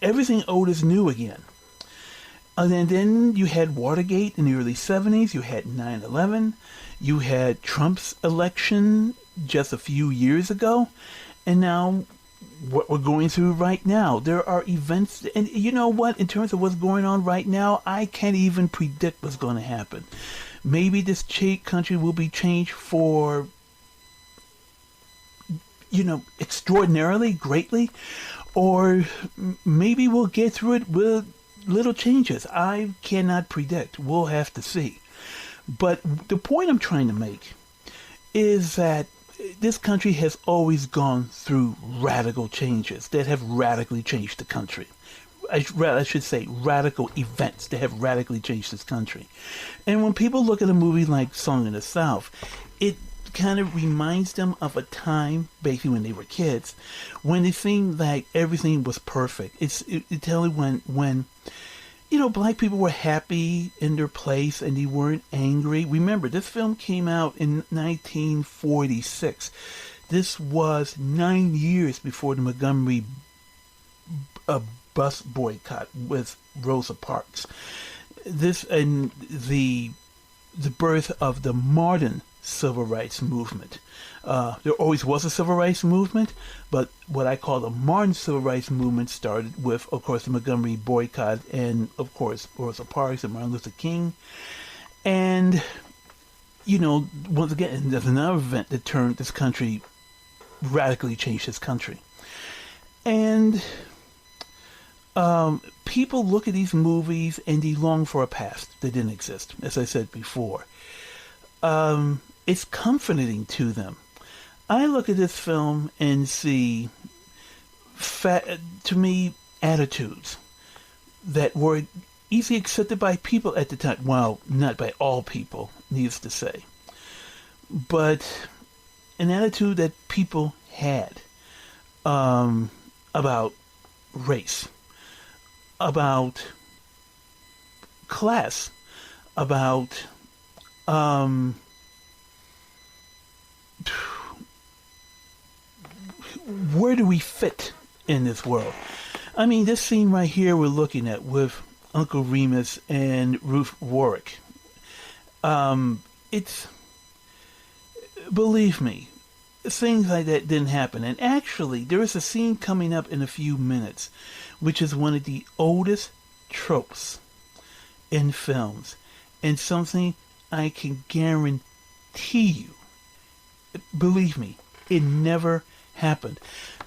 Everything old is new again. And then you had Watergate in the early 70s. You had 9/11. You had Trump's election just a few years ago. And now what we're going through right now. There are events, and you know what? In terms of what's going on right now, I can't even predict what's going to happen. Maybe this country will be changed for, extraordinarily, greatly, or maybe we'll get through it with little changes. I cannot predict. We'll have to see. But the point I'm trying to make is that this country has always gone through radical changes that have radically changed the country. I should say radical events that have radically changed this country. And when people look at a movie like Song of the South, it kind of reminds them of a time, basically when they were kids, when it seemed like everything was perfect. It's telling when black people were happy in their place and they weren't angry. Remember, this film came out in 1946. This was 9 years before the Montgomery bus boycott with Rosa Parks. This and the birth of the modern civil rights movement. There always was a civil rights movement, but what I call the modern civil rights movement started with, of course, the Montgomery boycott and, of course, Rosa Parks and Martin Luther King. And, once again, there's another event that turned this country, radically changed this country. And people look at these movies and they long for a past that didn't exist, as I said before. It's comforting to them. I look at this film and see, to me, attitudes that were easily accepted by people at the time. Well, not by all people, needless to say. But an attitude that people had about race, about class, about where do we fit in this world? I mean, this scene right here we're looking at with Uncle Remus and Ruth Warwick. It's, believe me, things like that didn't happen. And actually, there is a scene coming up in a few minutes, which is one of the oldest tropes in films, and something I can guarantee you, believe me, it never happened.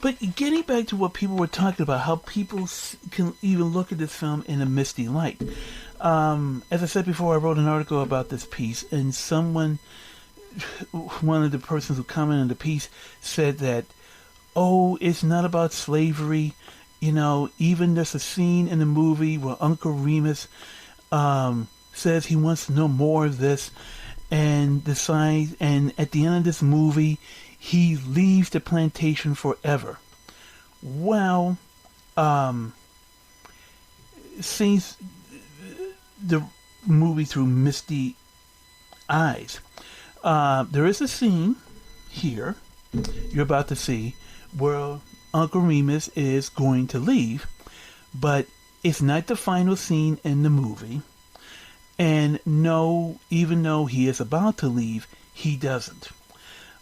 But getting back to what people were talking about, how people can even look at this film in a misty light. As I said before, I wrote an article about this piece, and one of the persons who commented on the piece said that, it's not about slavery. Even there's a scene in the movie where Uncle Remus says he wants to know more of this, and decides, and at the end of this movie, he leaves the plantation forever. Well, sees the movie through misty eyes. There is a scene here you're about to see where Uncle Remus is going to leave, but it's not the final scene in the movie. And no, even though he is about to leave, he doesn't.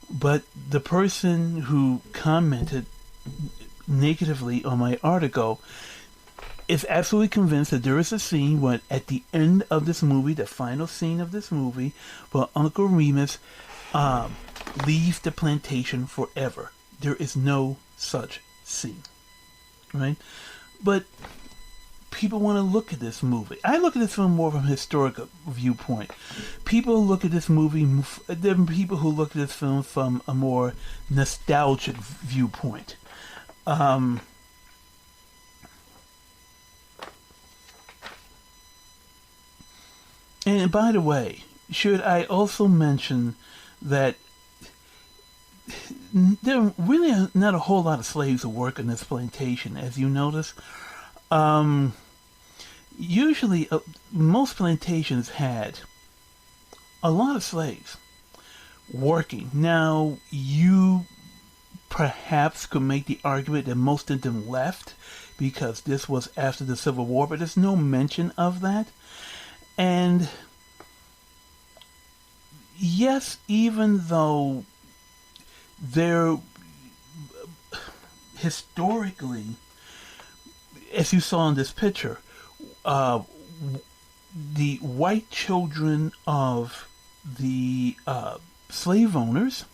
But the person who commented negatively on my article is absolutely convinced that there is a scene where at the end of this movie, the final scene of this movie, where Uncle Remus leaves the plantation forever. There is no such scene. Right? But people want to look at this movie. I look at this film more from a historical viewpoint. People look at this movie, there are people who look at this film from a more nostalgic viewpoint. And by the way, should I also mention that there are really not a whole lot of slaves who work on this plantation, as you notice. Usually, most plantations had a lot of slaves working. Now, you perhaps could make the argument that most of them left because this was after the Civil War, but there's no mention of that. And yes, even though there historically, as you saw in this picture, the white children of the slave owners,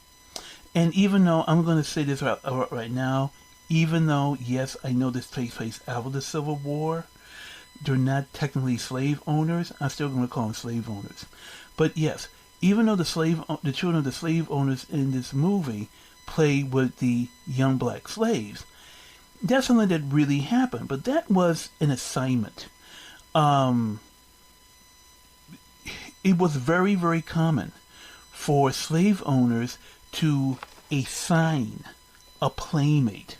and even though I'm going to say this right now, even though, yes, I know this takes place after the Civil War, they're not technically slave owners. I'm still going to call them slave owners. But yes, even though the children of the slave owners in this movie play with the young black slaves, that's something that really happened. But that was an assignment. It was very, very common for slave owners to assign a playmate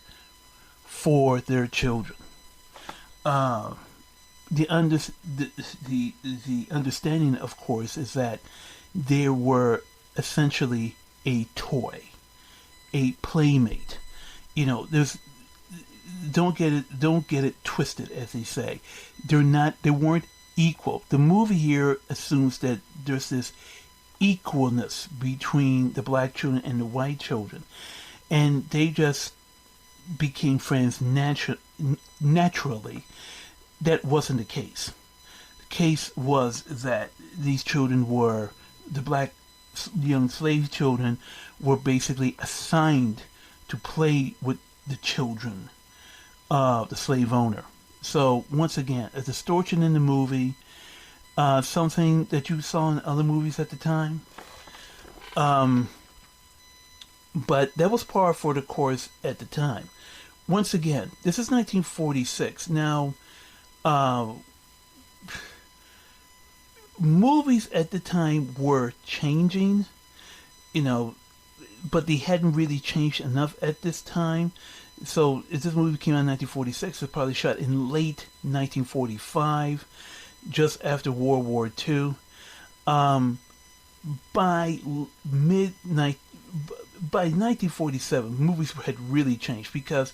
for their children. The understanding, of course, is that there were essentially a toy, a playmate. You know, don't get it twisted, as they say. They weren't equal. The movie here assumes that there's this equalness between the black children and the white children, and they just became friends naturally. That wasn't the case. The case was that these children were, the black young slave children were basically assigned to play with the children of the slave owner. So once again, a distortion in the movie, something that you saw in other movies at the time. But that was par for the course at the time. Once again, this is 1946. Now, movies at the time were changing, but they hadn't really changed enough at this time. So if this movie came out in 1946, it was probably shot in late 1945, just after World War II. By 1947, movies had really changed because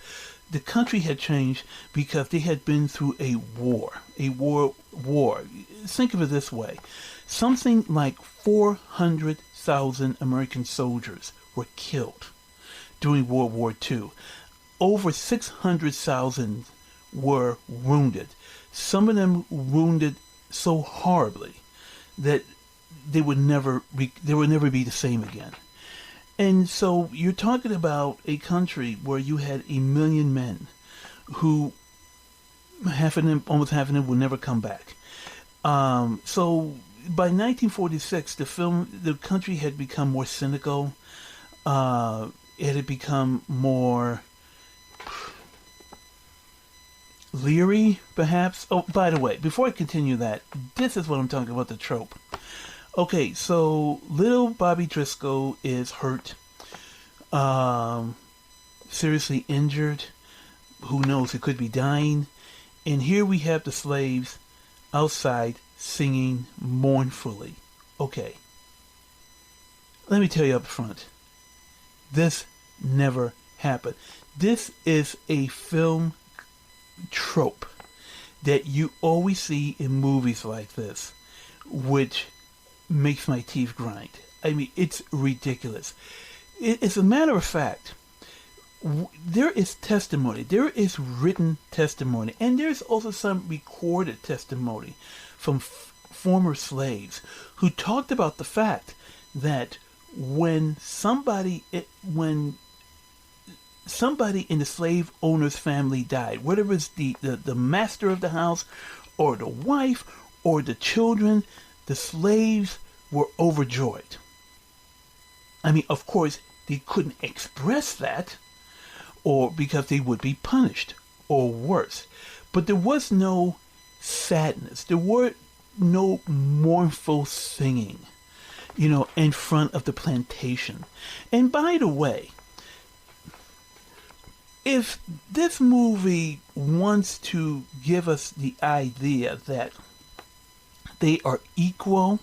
the country had changed because they had been through a war. Think of it this way. Something like 400,000 American soldiers were killed during World War II. Over 600,000 were wounded. Some of them wounded so horribly that they would never be the same again. And so you're talking about a country where you had 1 million men who almost half of them will never come back. So by 1946, the country had become more cynical. It had become more leery, perhaps. Oh, by the way, before I continue that, this is what I'm talking about, the trope. Okay, so little Bobby Driscoll is hurt, seriously injured. Who knows, he could be dying. And here we have the slaves outside singing mournfully. Okay, let me tell you up front, this never happened. This is a film trope. that you always see in movies like this, which makes my teeth grind. I mean, it's ridiculous. As a matter of fact, there is testimony, there is written testimony, and there's also some recorded testimony from former slaves who talked about the fact that when somebody in the slave owner's family died, whether it was the master of the house or the wife or the children, the slaves were overjoyed. I mean, of course, they couldn't express that, or because they would be punished, or worse. But there was no sadness. There were no mournful singing, in front of the plantation. And by the way, if this movie wants to give us the idea that they are equal,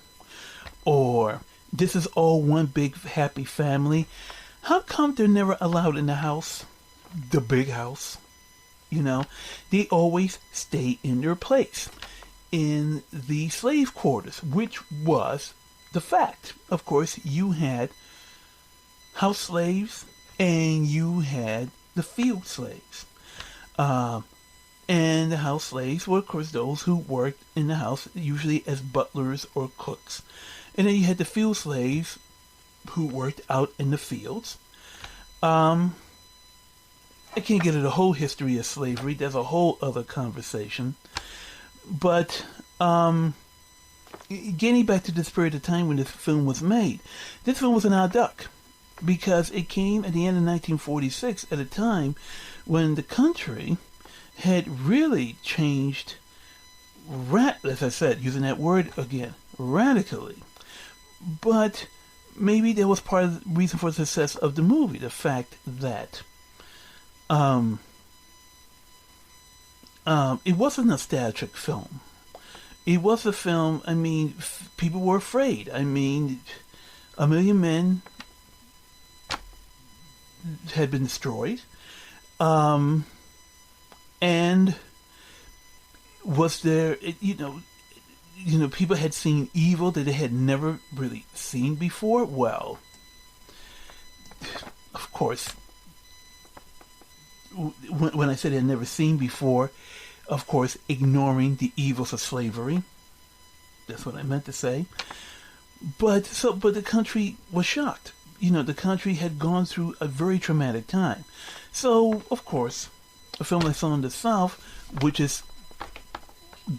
or this is all one big happy family, how come they're never allowed in the house? The big house. They always stay in their place in the slave quarters, which was the fact. Of course, you had house slaves and you had the field slaves. And the house slaves were, of course, those who worked in the house, usually as butlers or cooks. And then you had the field slaves who worked out in the fields. I can't get into the whole history of slavery. There's a whole other conversation. But getting back to this period of time when this film was made, this film was an odd duck because it came at the end of 1946 at a time when the country had really changed, as I said, using that word again, radically. But maybe that was part of the reason for the success of the movie, the fact that it was a nostalgic film. It was a film, people were afraid. 1 million men had been destroyed. And was there, people had seen evil that they had never really seen before. Well, of course, when I said they had never seen before, of course, ignoring the evils of slavery. That's what I meant to say. But the country was shocked. The country had gone through a very traumatic time. So, of course, a film like Song of the South, which is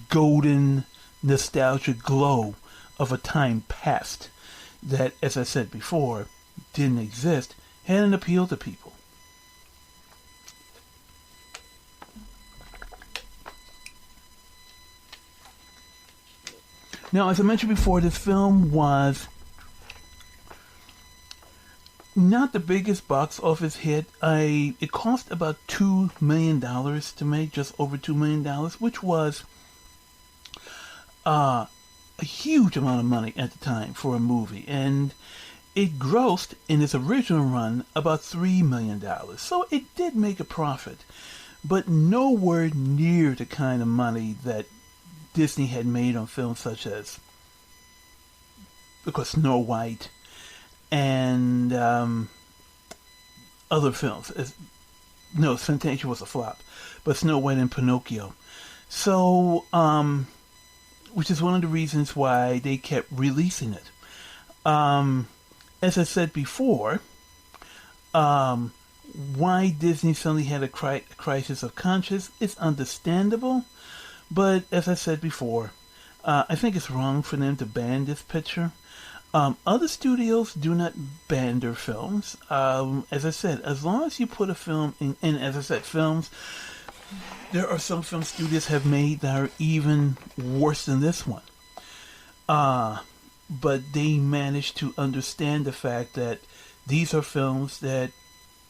golden, nostalgic glow of a time past that, as I said before, didn't exist, had an appeal to people. Now, as I mentioned before, this film was not the biggest box office hit. It cost about $2 million to make, just over $2 million, which was a huge amount of money at the time for a movie. And it grossed, in its original run, about $3 million. So it did make a profit, but nowhere near the kind of money that Disney had made on films such as, of course, Snow White and other films. Fantasia was a flop, but Snow White and Pinocchio. So, which is one of the reasons why they kept releasing it. As I said before, why Disney suddenly had a crisis of conscience is understandable. But as I said before, I think it's wrong for them to ban this picture. Other studios do not ban their films. As I said, as long as you put a film in, and as I said, films, there are some film studios have made that are even worse than this one. But they managed to understand the fact that these are films that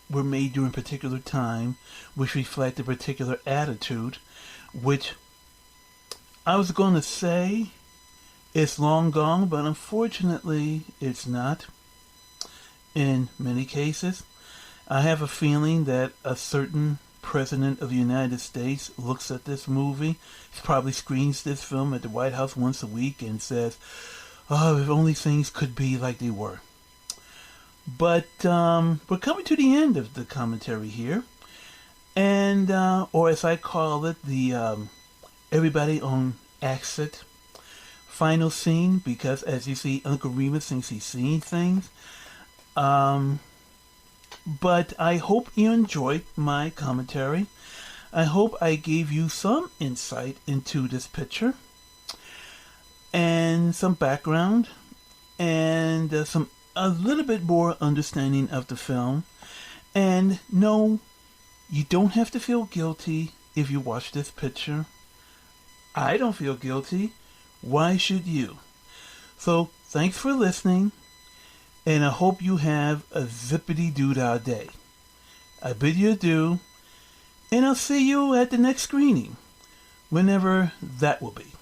were made during a particular time, which reflect a particular attitude, which I was going to say it's long gone, but unfortunately it's not in many cases. I have a feeling that a certain President of the United States looks at this movie. He probably screens this film at the White House once a week and says, oh, if only things could be like they were. But we're coming to the end of the commentary here. And, or as I call it, the everybody on exit final scene, because as you see, Uncle Remus thinks he's seeing things. But I hope you enjoyed my commentary. I hope I gave you some insight into this picture and some background and a little bit more understanding of the film. And no, you don't have to feel guilty if you watch this picture. I don't feel guilty. Why should you? So, thanks for listening, and I hope you have a zippity-doo-dah day. I bid you adieu, and I'll see you at the next screening, whenever that will be.